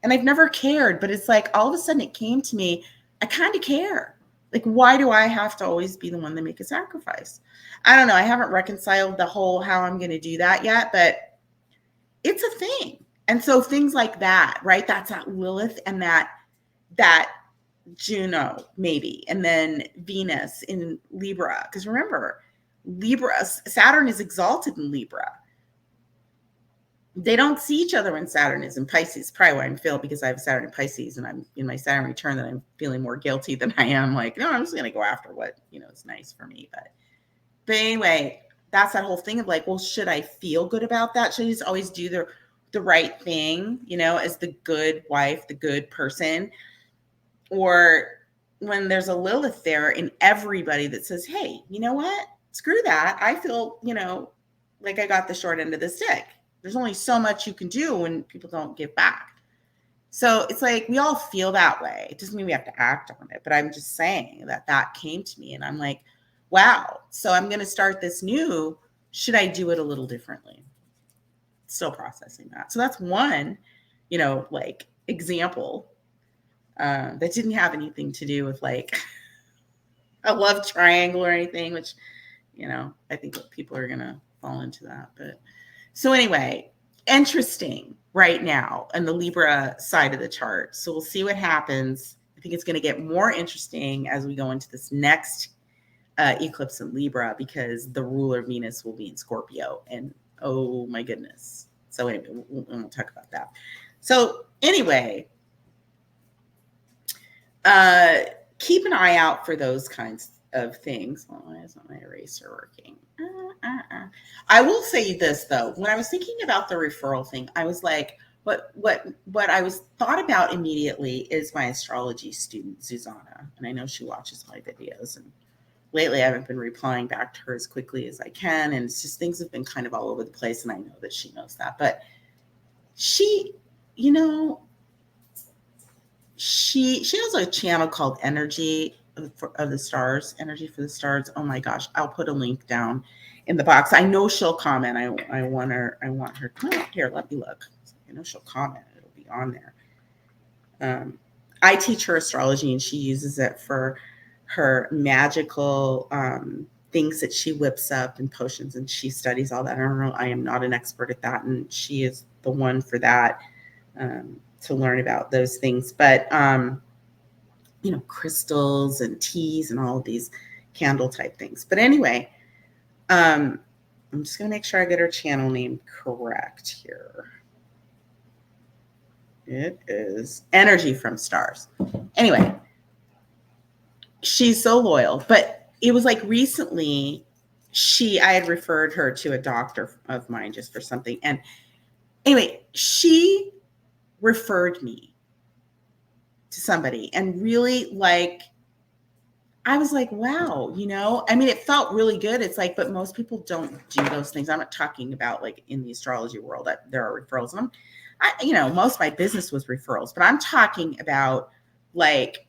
And I've never cared. But it's like, all of a sudden it came to me, I kind of care. Like, why do I have to always be the one to make a sacrifice? I don't know. I haven't reconciled the whole how I'm going to do that yet, but it's a thing. And so things like that, right? That's that Lilith and that Juno, maybe, and then Venus in Libra. Because remember, Saturn is exalted in Libra. They don't see each other when Saturn is in Pisces. Probably why I'm feeling, because I have Saturn in Pisces and I'm in my Saturn return, that I'm feeling more guilty than I am like, no, I'm just going to go after what, is nice for me. But anyway, that's that whole thing of like, well, should I feel good about that? Should I just always do the right thing, as the good wife, the good person? Or when there's a Lilith there in everybody that says, hey, you know what? Screw that. I feel, like I got the short end of the stick. There's only so much you can do when people don't give back. So it's like, we all feel that way. It doesn't mean we have to act on it, but I'm just saying that came to me and I'm like, wow. So I'm going to start this new. Should I do it a little differently? Still processing that. So that's one, like example that didn't have anything to do with like a love triangle or anything, which, I think people are going to fall into that. But so anyway, interesting right now on the Libra side of the chart. So we'll see what happens. I think it's going to get more interesting as we go into this next eclipse in Libra, because the ruler Venus will be in Scorpio. And oh my goodness. So anyway, we won't talk about that. So anyway, keep an eye out for those kinds of things. Well, why isn't my eraser working? I will say this though, when I was thinking about the referral thing, I was like, what I was thought about immediately is my astrology student, Susanna. And I know she watches my videos, and lately I haven't been replying back to her as quickly as I can. And it's just, things have been kind of all over the place. And I know that she knows that, but she, she has a channel called Energy of the Stars, Energy for the Stars. Oh my gosh, I'll put a link down in the box. I know she'll comment. I want her. Oh, here, let me look. I know she'll comment. It'll be on there. I teach her astrology, and she uses it for her magical things that she whips up and potions, and she studies all that. I am not an expert at that, and she is the one for that. To learn about those things, but crystals and teas and all of these candle type things. But anyway, I'm just going to make sure I get her channel name correct here. It is Energy from Stars. Anyway, she's so loyal, but it was like recently I had referred her to a doctor of mine just for something. And anyway, she referred me to somebody, and really, like, I was like, wow, it felt really good. It's like, but most people don't do those things. I'm not talking about like in the astrology world that there are referrals. And most of my business was referrals, but I'm talking about like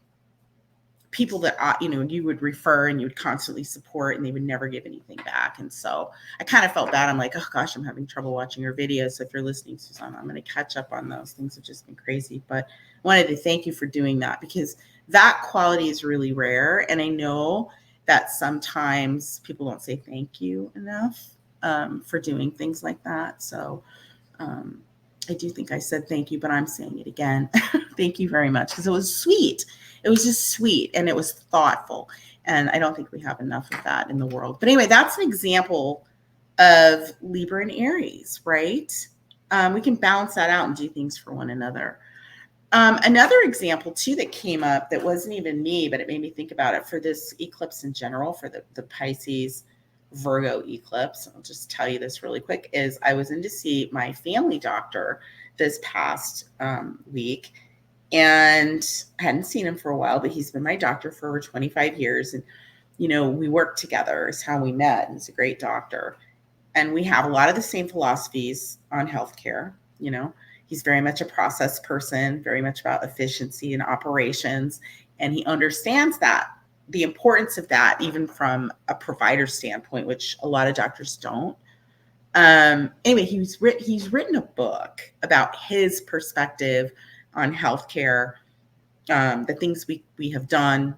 people that, you would refer and you would constantly support, and they would never give anything back. And so I kind of felt bad. I'm like, oh gosh, I'm having trouble watching your videos. So if you're listening, Susanna, I'm going to catch up on those. Things have just been crazy, but I wanted to thank you for doing that, because that quality is really rare. And I know that sometimes people don't say thank you enough for doing things like that. So I do think I said thank you, but I'm saying it again. Thank you very much, because it was sweet. It was just sweet, and it was thoughtful. And I don't think we have enough of that in the world. But anyway, that's an example of Libra and Aries, right? We can balance that out and do things for one another. Another example too that came up that wasn't even me, but it made me think about it for this eclipse in general, for the Pisces Virgo eclipse. I'll just tell you this really quick, is I was in to see my family doctor this past week, and I hadn't seen him for a while, but he's been my doctor for over 25 years. And, we worked together is how we met. He's a great doctor. And we have a lot of the same philosophies on healthcare. He's very much a process person, very much about efficiency and operations. And he understands that, the importance of that, even from a provider standpoint, which a lot of doctors don't. Anyway, he's written a book about his perspective on healthcare, the things we have done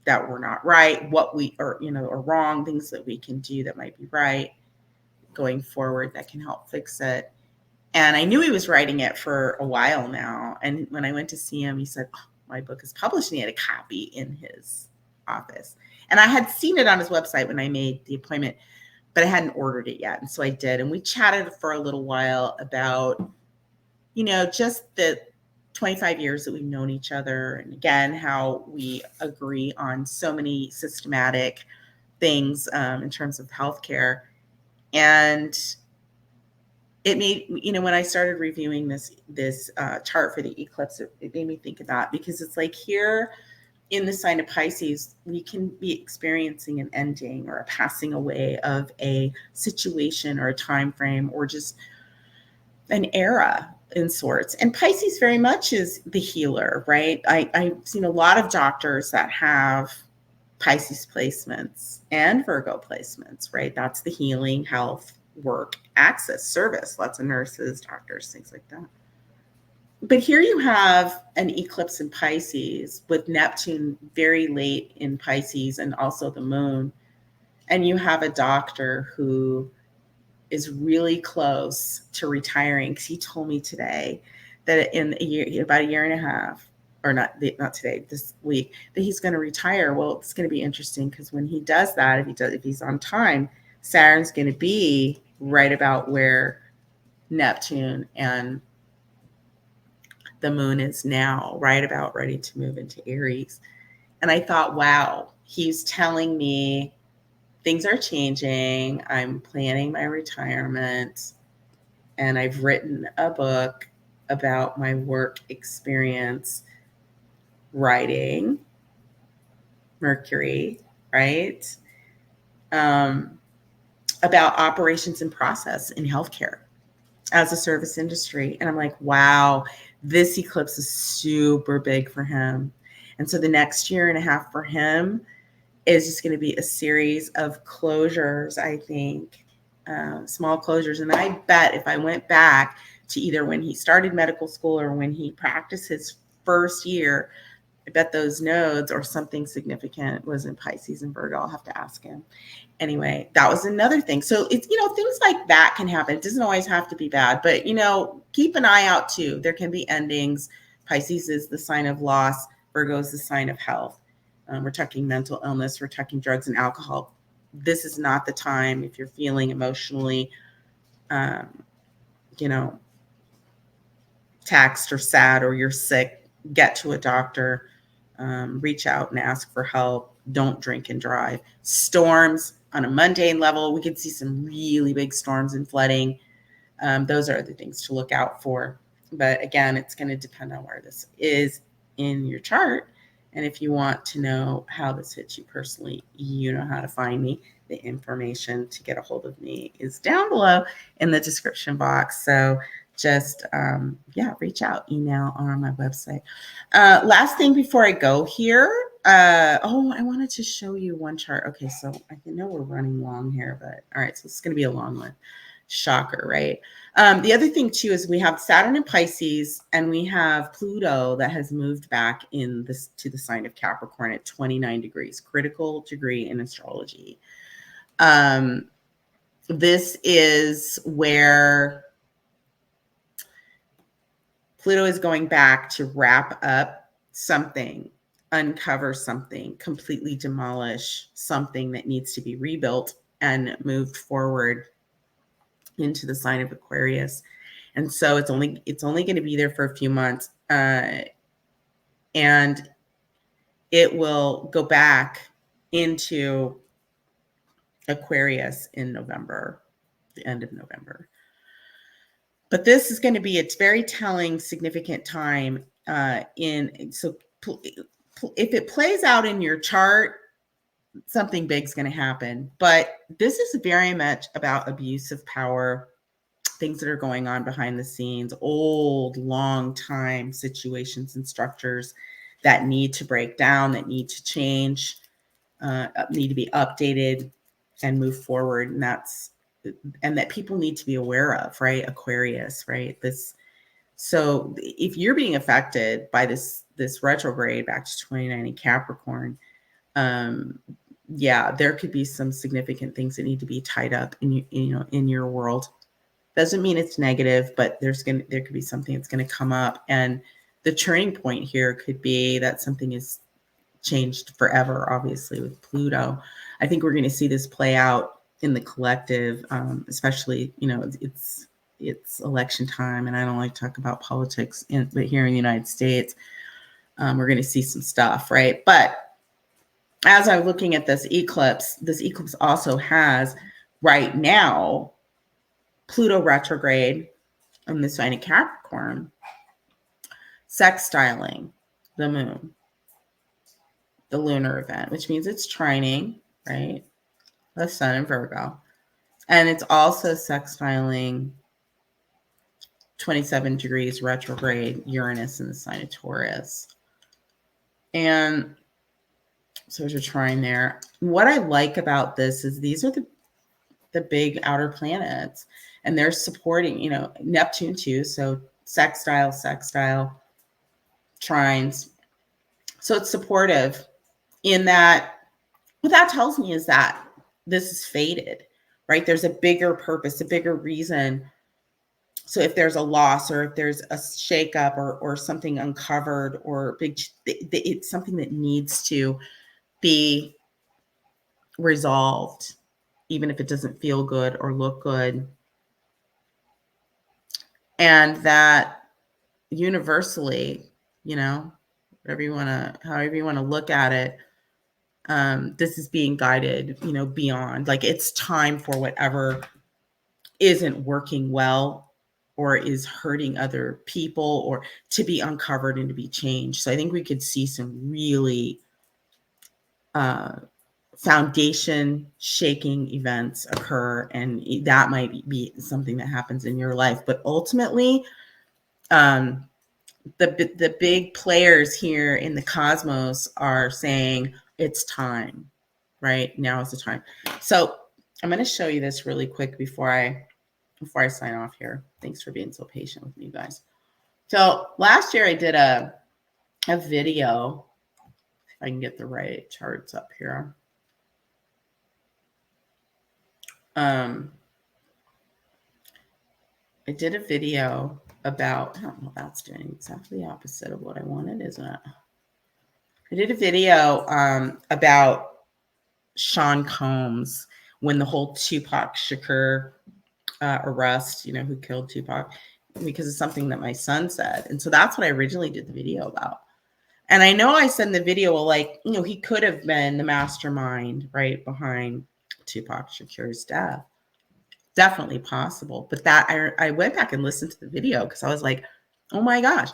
that were not right, what we are wrong, things that we can do that might be right going forward that can help fix it. And I knew he was writing it for a while now. And when I went to see him, he said, "Oh, my book is published." And he had a copy in his office. And I had seen it on his website when I made the appointment, but I hadn't ordered it yet. And so I did. And we chatted for a little while about, just the 25 years that we've known each other. And again, how we agree on so many systematic things in terms of healthcare. And it made, when I started reviewing this chart for the eclipse, it made me think of that, because it's like here in the sign of Pisces, we can be experiencing an ending or a passing away of a situation or a time frame or just an era in sorts. And Pisces very much is the healer, right? I've seen a lot of doctors that have Pisces placements and Virgo placements, right? That's the healing, health, work, access, service, lots of nurses, doctors, things like that. But here you have an eclipse in Pisces with Neptune very late in Pisces and also the moon. And you have a doctor who is really close to retiring, because he told me today that in about a year and a half, or not today, this week, that he's going to retire. Well, it's going to be interesting, because when he does that, if he's on time, Saturn's going to be right about where Neptune and the moon is now, right about ready to move into Aries. And I thought, wow, he's telling me things are changing. I'm planning my retirement, and I've written a book about my work experience writing Mercury, right? About operations and process in healthcare as a service industry. And I'm like, wow, this eclipse is super big for him. And so the next year and a half for him is just going to be a series of closures, I think, small closures. And I bet if I went back to either when he started medical school or when he practiced his first year, I bet those nodes or something significant was in Pisces and Virgo. I'll have to ask him. Anyway, that was another thing. So it's, things like that can happen. It doesn't always have to be bad, but, keep an eye out too. There can be endings. Pisces is the sign of loss. Virgo is the sign of health. We're talking mental illness. We're talking drugs and alcohol. This is not the time, if you're feeling emotionally, taxed or sad, or you're sick, get to a doctor, reach out and ask for help. Don't drink and drive. Storms on a mundane level, we could see some really big storms and flooding. Those are the things to look out for. But again, it's going to depend on where this is in your chart. And if you want to know how this hits you personally, you know how to find me. The information to get a hold of me is down below in the description box. So just, reach out, email, or on my website. Last thing before I go here. I wanted to show you one chart. Okay, so I know we're running long here, but all right, so it's going to be a long one. Shocker, right? The other thing too is we have Saturn in Pisces, and we have Pluto that has moved back to the sign of Capricorn at 29 degrees, critical degree in astrology. This is where Pluto is going back to wrap up something, uncover something, completely demolish something that needs to be rebuilt and moved forward into the sign of Aquarius. And so it's only going to be there for a few months. And it will go back into Aquarius in November, the end of November. But this is going to be, it's very telling, significant time so if it plays out in your chart, something big's going to happen. But this is very much about abuse of power, things that are going on behind the scenes, old, long time situations and structures that need to break down, that need to change, need to be updated and move forward. And that people need to be aware of, right? Aquarius, right? So if you're being affected by this retrograde back to 29 in Capricorn, there could be some significant things that need to be tied up in your world. Doesn't mean it's negative, but there could be something that's going to come up, and the turning point here could be that something is changed forever. Obviously, with Pluto, I think we're going to see this play out in the collective, especially it's election time, and I don't like to talk about politics, but here in the United States, we're going to see some stuff, right? But as I'm looking at this eclipse also has right now Pluto retrograde in the sign of Capricorn, sextiling the moon, the lunar event, which means it's trining, right? The sun in Virgo. And it's also sextiling 27 degrees retrograde Uranus in the sign of Taurus. And so there's a trine there. What I like about this is these are the big outer planets, and they're supporting, Neptune too. So sextile, trines. So it's supportive in that. What that tells me is that this is fated, right? There's a bigger purpose, a bigger reason. So if there's a loss, or if there's a shakeup, or something uncovered, or big, it's something that needs to be resolved, even if it doesn't feel good or look good. And that universally, however you want to look at it, this is being guided, beyond, like, it's time for whatever isn't working well or is hurting other people, or to be uncovered and to be changed. So I think we could see some really foundation shaking events occur, and that might be something that happens in your life. But ultimately, the big players here in the cosmos are saying it's time, right? Now is the time. So I'm going to show you this really quick before I sign off here. Thanks for being so patient with me, guys. So last year I did a video. If I can get the right charts up here. I did a video about, I don't know, that's doing exactly the opposite of what I wanted, isn't it? I did a video about Sean Combs, when the whole Tupac Shakur arrest, who killed Tupac, because it's something that my son said. And so that's what I originally did the video about. And I know I said in the video, well, like, he could have been the mastermind, right, behind Tupac Shakur's death. Definitely possible. But that I went back and listened to the video, because I was like, oh my gosh.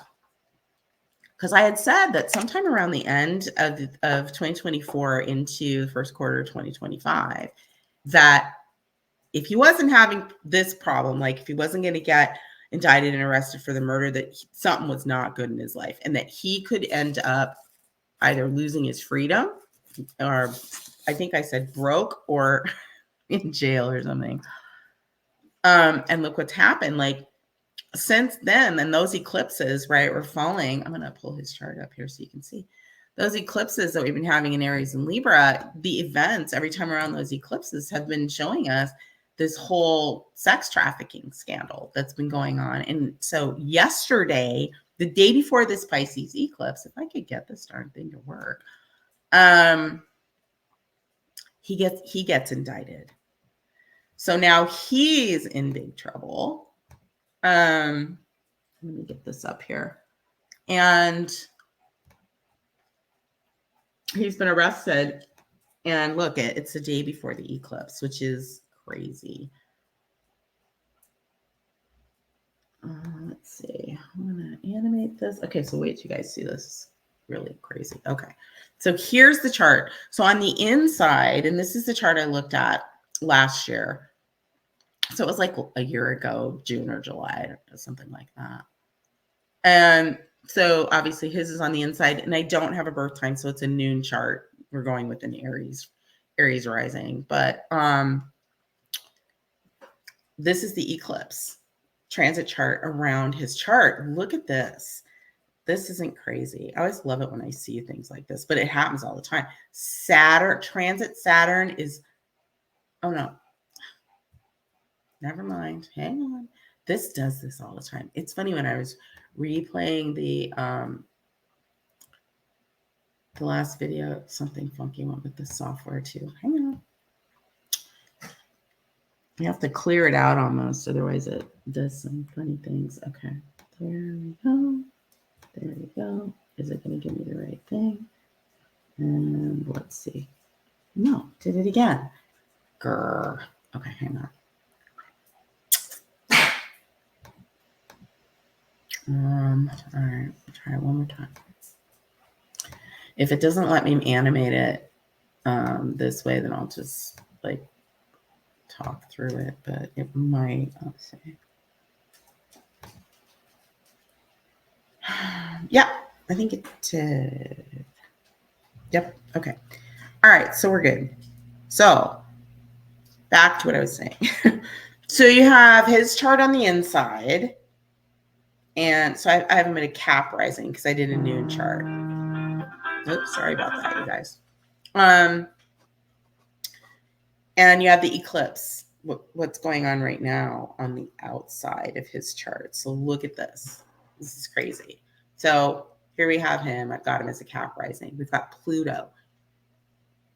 Because I had said that sometime around the end of 2024 into the first quarter of 2025, that if he wasn't having this problem, like if he wasn't going to get indicted and arrested for the murder, that something was not good in his life, and that he could end up either losing his freedom, or I think I said broke, or in jail or something. And look what's happened. Like, since then, and those eclipses, right, were falling. I'm going to pull his chart up here so you can see. Those eclipses that we've been having in Aries and Libra, the events every time around those eclipses have been showing us this whole sex trafficking scandal that's been going on. And so yesterday, the day before this Pisces eclipse, if I could get this darn thing to work, he gets indicted. So now he's in big trouble. Let me get this up here. And he's been arrested. And look, it's the day before the eclipse, which is crazy. Let's see. I'm going to animate this. Okay, so wait till you guys see this. Really crazy. Okay, so here's the chart. So on the inside, and this is the chart I looked at last year. So it was like a year ago, June or July, or something like that. And so obviously his is on the inside, and I don't have a birth time, so it's a noon chart. We're going with an Aries rising, but this is the eclipse transit chart around his chart. Look at this. This isn't crazy. I always love it when I see things like this, but it happens all the time. Transit Saturn is, oh no, never mind. Hang on. This does this all the time. It's funny, when I was replaying the last video, something funky went with the software too. Hang on. You have to clear it out almost, otherwise it does some funny things. Okay, there we go. There we go. Is it going to give me the right thing? And let's see. No, did it again. Grr. Okay, hang on. All right, try it one more time. If it doesn't let me animate it this way, then I'll just like talk through it, but it might. Let's see. Yeah, I think it did. Yep. Okay. All right. So we're good. So back to what I was saying. So you have his chart on the inside. And so I have him at a Cap rising because I did a noon chart. Oops, sorry about that, you guys. And you have the eclipse, what's going on right now on the outside of his chart. So look at this. This is crazy. So here we have him. I've got him as a Cap rising. We've got Pluto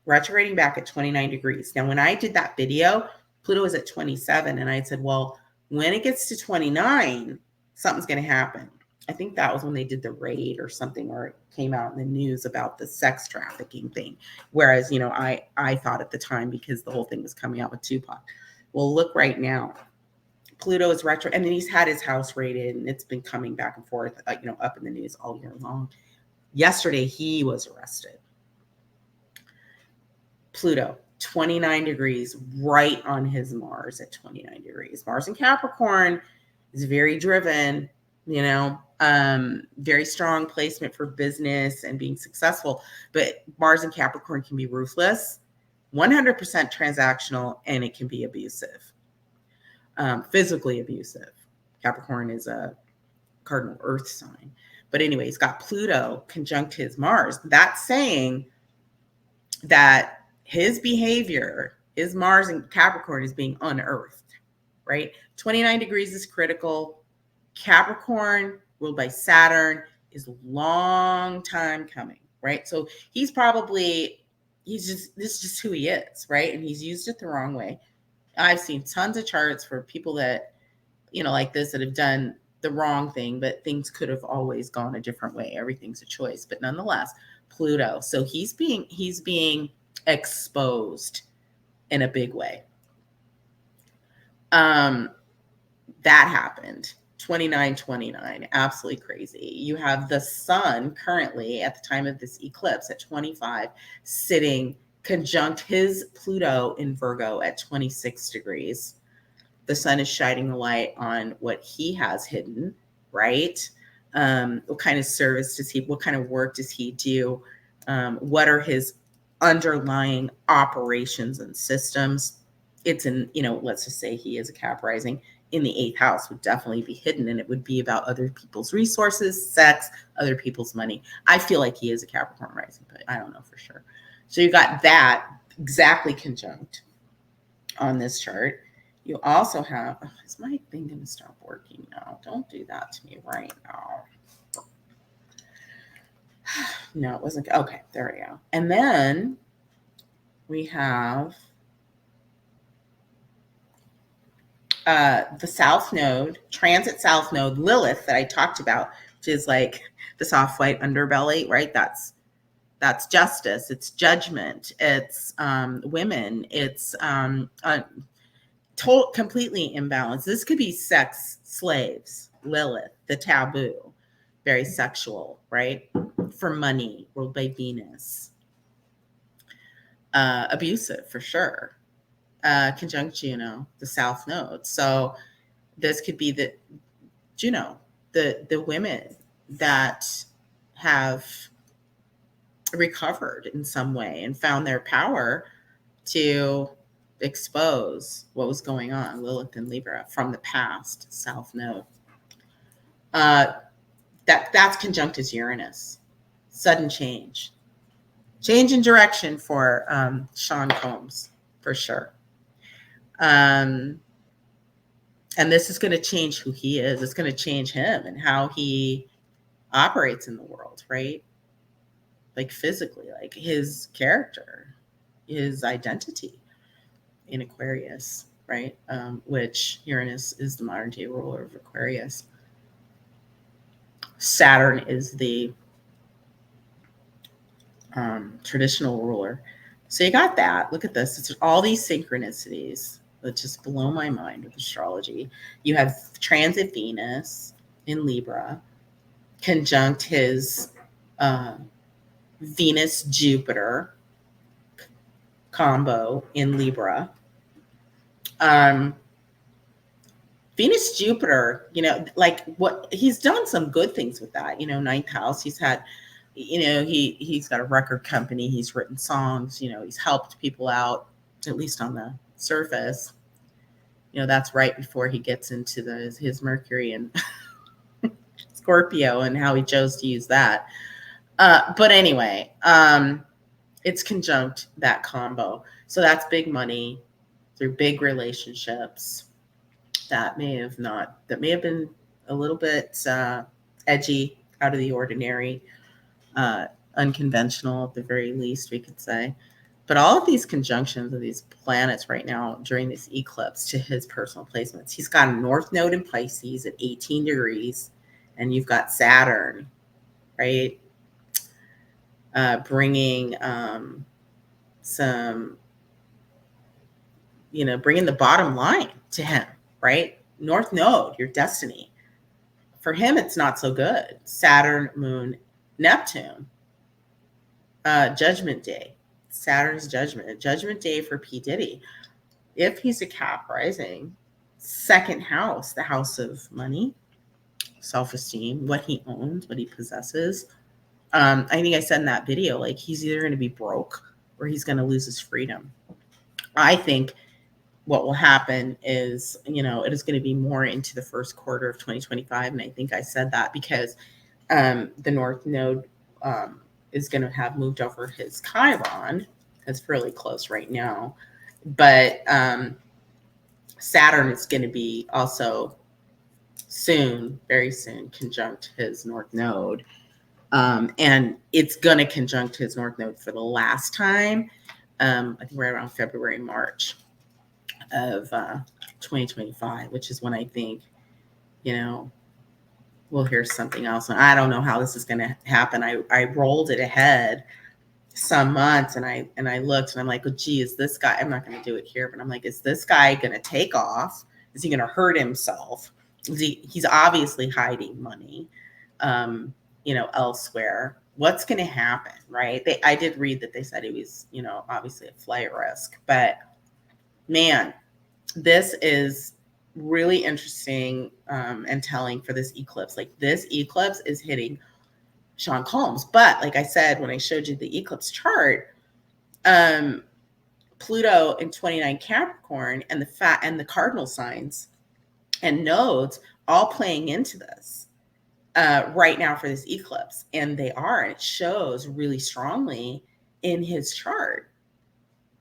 retrograding back at 29 degrees. Now, when I did that video, Pluto was at 27. And I said, well, when it gets to 29, something's going to happen. I think that was when they did the raid or something, or it came out in the news about the sex trafficking thing. Whereas, you know, I thought at the time, because the whole thing was coming out with Tupac. Well, look right now. Pluto is retro, and then he's had his house raided, and it's been coming back and forth, you know, up in the news all year long. Yesterday, he was arrested. Pluto, 29 degrees, right on his Mars at 29 degrees. Mars in Capricorn is very driven, you know, very strong placement for business and being successful. But Mars in Capricorn can be ruthless, 100% transactional, and it can be abusive, physically abusive. Capricorn is a cardinal earth sign. But anyway, he's got Pluto conjunct his Mars. That's saying that his behavior, his Mars in Capricorn, is being unearthed, right? 29 degrees is critical. Capricorn, ruled by Saturn, is a long time coming, right? So this is just who he is, right? And he's used it the wrong way. I've seen tons of charts for people that, you know, like this, that have done the wrong thing, but things could have always gone a different way. Everything's a choice, but nonetheless, Pluto. So he's being exposed in a big way. That happened. 29, absolutely crazy. You have the sun currently at the time of this eclipse at 25, sitting conjunct his Pluto in Virgo at 26 degrees. The sun is shining the light on what he has hidden, right? What kind of service what kind of work does he do? What are his underlying operations and systems? It's let's just say he is a Cap rising in the 8th house, would definitely be hidden, and it would be about other people's resources, sex, other people's money. I feel like he is a Capricorn rising, but I don't know for sure. So you got that exactly conjunct on this chart. You also have, is my thing going to stop working now? Don't do that to me right now. No, it wasn't. Okay, there we go. And then we have The South Node, transit South Node, Lilith that I talked about, which is like the soft white underbelly, right? That's justice, it's judgment, it's women, it's completely imbalanced. This could be sex slaves, Lilith, the taboo, very sexual, right? For money, ruled by Venus. Abusive for sure. Conjunct Juno, the South Node. So this could be the Juno, the women that have recovered in some way and found their power to expose what was going on, Lilith and Libra, from the past, South Node. That's conjunct as Uranus. Sudden change in direction for Sean Combs, for sure. And this is going to change who he is. It's going to change him and how he operates in the world, right? Like physically, like his character, his identity in Aquarius, right? Which Uranus is the modern day ruler of Aquarius. Saturn is the traditional ruler. So you got that. Look at this. It's all these synchronicities that just blow my mind with astrology. You have transit Venus in Libra, conjunct his Venus-Jupiter combo in Libra. Venus-Jupiter, like what he's done some good things with that, ninth house. He's had, he's got a record company. He's written songs, he's helped people out, at least on the surface. That's right before he gets into his Mercury and Scorpio and how he chose to use that. But anyway, it's conjunct that combo. So that's big money through big relationships that may have been a little bit edgy, out of the ordinary, unconventional at the very least, we could say. But all of these conjunctions of these planets right now during this eclipse to his personal placements, he's got a North Node in Pisces at 18 degrees, and you've got Saturn, right? Bringing some, bringing the bottom line to him, right? North Node, your destiny. For him, it's not so good. Saturn, Moon, Neptune. Judgment Day. Saturn's judgment day for P. Diddy. If he's a Cap rising, second house, the house of money, self-esteem, what he owns, what he possesses. I think I said in that video, like he's either going to be broke or he's going to lose his freedom. I think what will happen is, it is going to be more into the first quarter of 2025. And I think I said that because the North Node is going to have moved over his Chiron. It's really close right now. But Saturn is going to be also soon, very soon, conjunct his North Node. And it's going to conjunct his North Node for the last time. I think right around February, March of 2025, which is when I think, we'll hear something else. And I don't know how this is going to happen. I rolled it ahead some months and I looked and I'm like, oh, gee, is this guy, I'm not going to do it here, but I'm like, is this guy going to take off? Is he going to hurt himself? He's obviously hiding money, elsewhere. What's going to happen, right? I did read that they said he was, obviously a flight risk, but man, this is really interesting and telling for this eclipse. Like this eclipse is hitting Sean Combs. But like I said, when I showed you the eclipse chart, Pluto in 29 Capricorn and the cardinal signs and nodes all playing into this right now for this eclipse. And it shows really strongly in his chart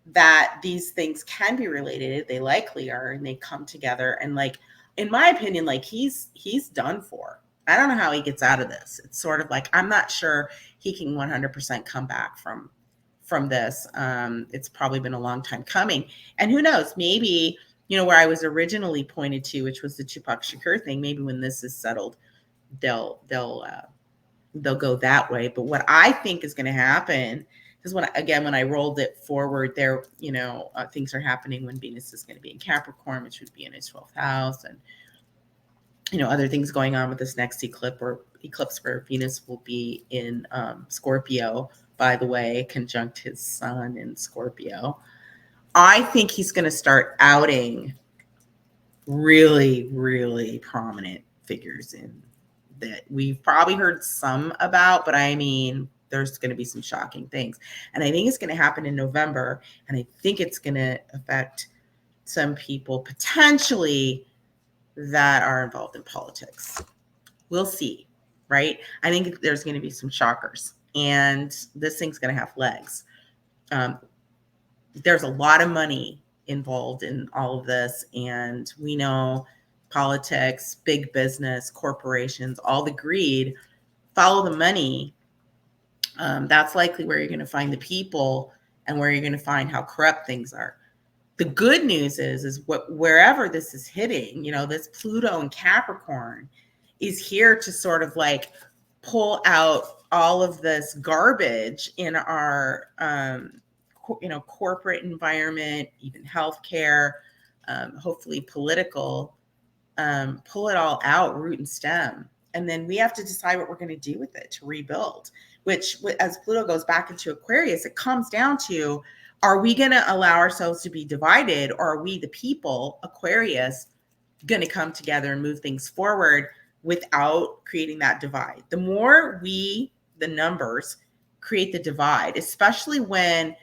that these things can be related. They likely are, and they come together. And like, in my opinion, like he's done for. I don't know how he gets out of this. It's sort of like, I'm not sure he can 100% come back from this. It's probably been a long time coming. And who knows, maybe where I was originally pointed to, which was the Tupac Shakur thing. Maybe when this is settled, they'll go that way. But what I think is going to happen, because when I rolled it forward, there, things are happening when Venus is going to be in Capricorn, which would be in his 12th house, and other things going on with this next eclipse where Venus will be in Scorpio, by the way, conjunct his sun in Scorpio. I think he's going to start outing really, really prominent figures in that we've probably heard some about, but I mean, there's going to be some shocking things. And I think it's going to happen in November. And I think it's going to affect some people potentially that are involved in politics. We'll see, right? I think there's going to be some shockers, and this thing's going to have legs. There's a lot of money involved in all of this, and we know politics, big business, corporations, all the greed, follow the money. That's likely where you're going to find the people and where you're going to find how corrupt things are. The good news is wherever this is hitting, this Pluto and Capricorn is here to sort of like pull out all of this garbage in our, corporate environment, even healthcare, hopefully political, pull it all out, root and stem. And then we have to decide what we're going to do with it to rebuild, which as Pluto goes back into Aquarius, it comes down to, are we going to allow ourselves to be divided, or are we, the people, Aquarius, going to come together and move things forward without creating that divide? The more we, the numbers, create the divide, especially when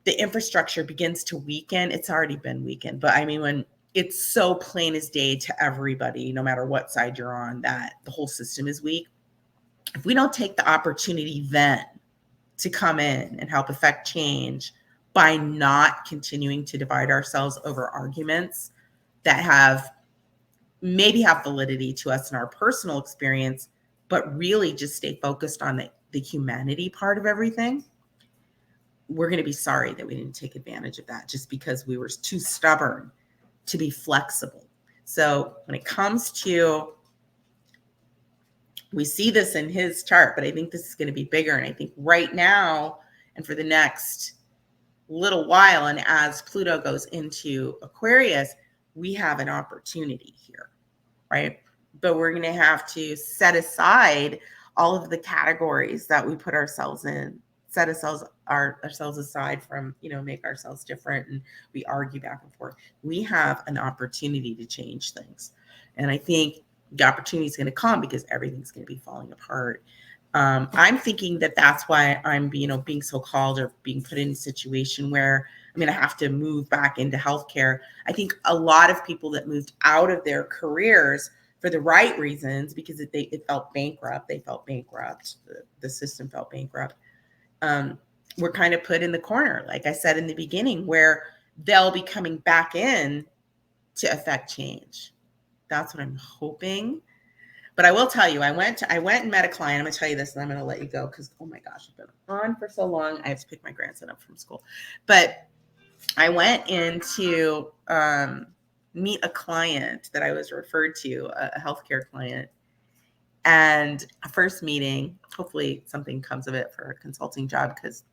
the infrastructure begins to weaken. It's already been weakened, but I mean, when it's so plain as day to everybody, no matter what side you're on, that the whole system is weak. If we don't take the opportunity then to come in and help affect change by not continuing to divide ourselves over arguments that maybe have validity to us in our personal experience, but really just stay focused on the humanity part of everything, we're going to be sorry that we didn't take advantage of that just because we were too stubborn to be flexible. So when it comes to, we see this in his chart, but I think this is going to be bigger. And I think right now and for the next little while, and as Pluto goes into Aquarius, we have an opportunity here, right? But we're going to have to set aside all of the categories that we put ourselves in, set ourselves aside from, make ourselves different, and we argue back and forth. We have an opportunity to change things. And I think the opportunity is going to come because everything's going to be falling apart. I'm thinking that that's why I'm, being so called or being put in a situation where I'm going to have to move back into healthcare. I think a lot of people that moved out of their careers for the right reasons, because it felt bankrupt. They felt bankrupt. The system felt bankrupt. We're kind of put in the corner, like I said in the beginning, where they'll be coming back in to affect change. That's what I'm hoping. But I will tell you, I went and met a client. I'm going to tell you this, and I'm going to let you go because, oh my gosh, I've been on for so long. I have to pick my grandson up from school. But I went in to meet a client that I was referred to, a healthcare client. And a first meeting, hopefully something comes of it for a consulting job because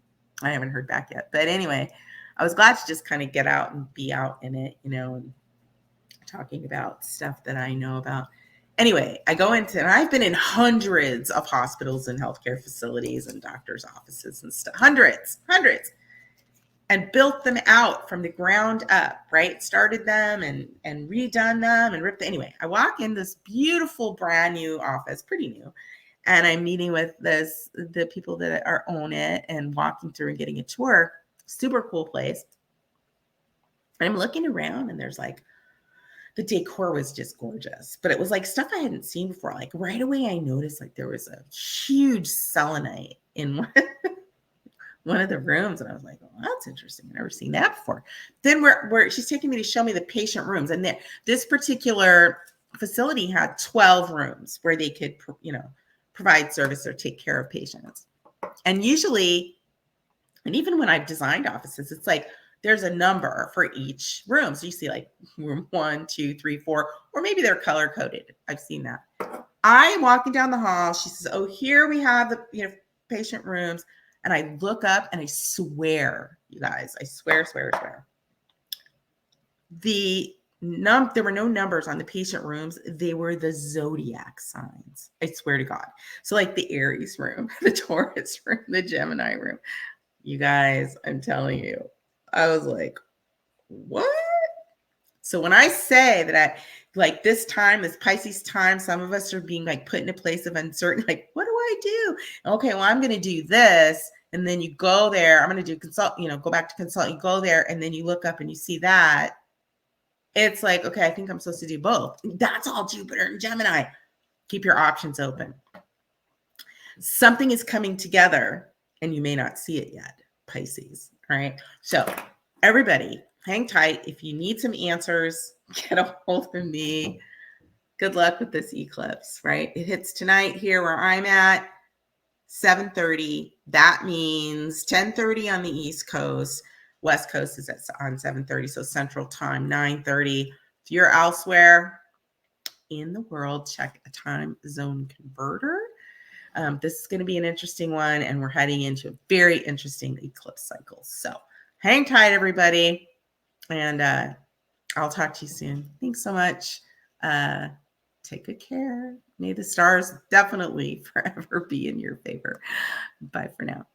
I haven't heard back yet. But anyway, I was glad to just kind of get out and be out in it, and talking about stuff that I know about. Anyway, I go into, and I've been in hundreds of hospitals and healthcare facilities and doctors' offices and stuff, hundreds, and built them out from the ground up, right? Started them and redone them and ripped. Anyway, I walk in this beautiful brand new office, pretty new, and I'm meeting with the people that own it and walking through and getting a tour. Super cool place. And I'm looking around, and there's like, the decor was just gorgeous, but it was like stuff I hadn't seen before. Like right away, I noticed like there was a huge selenite in one of the rooms, and I was like, "Oh, that's interesting. I've never seen that before." Then she's taking me to show me the patient rooms, and this particular facility had 12 rooms where they could, provide service or take care of patients. And usually, and even when I've designed offices, it's like there's a number for each room. So you see like room 1, 2, 3, 4, or maybe they're color coded. I've seen that. I'm walking down the hall. She says, oh, here we have the patient rooms. And I look up and I swear, you guys, I swear. There were no numbers on the patient rooms. They were the zodiac signs. I swear to God. So like the Aries room, the Taurus room, the Gemini room. You guys, I'm telling you, I was like, what? So when I say that like this time, this Pisces time, some of us are being like put in a place of uncertainty. Like, what do I do? Okay, well, I'm going to do this. And then you go there. I'm going to do consult, go back to consult. You go there and then you look up and you see that. It's like, okay, I think I'm supposed to do both. That's all Jupiter and Gemini. Keep your options open. Something is coming together and you may not see it yet, Pisces. All right. So everybody, hang tight. If you need some answers, get a hold of me. Good luck with this eclipse, right? It hits tonight here where I'm at, 7:30. That means 10:30 on the East Coast. West Coast is on 7:30, so Central Time, 9:30. If you're elsewhere in the world, check a time zone converter. This is going to be an interesting one, and we're heading into a very interesting eclipse cycle. So hang tight, everybody, and I'll talk to you soon. Thanks so much. Take good care. May the stars definitely forever be in your favor. Bye for now.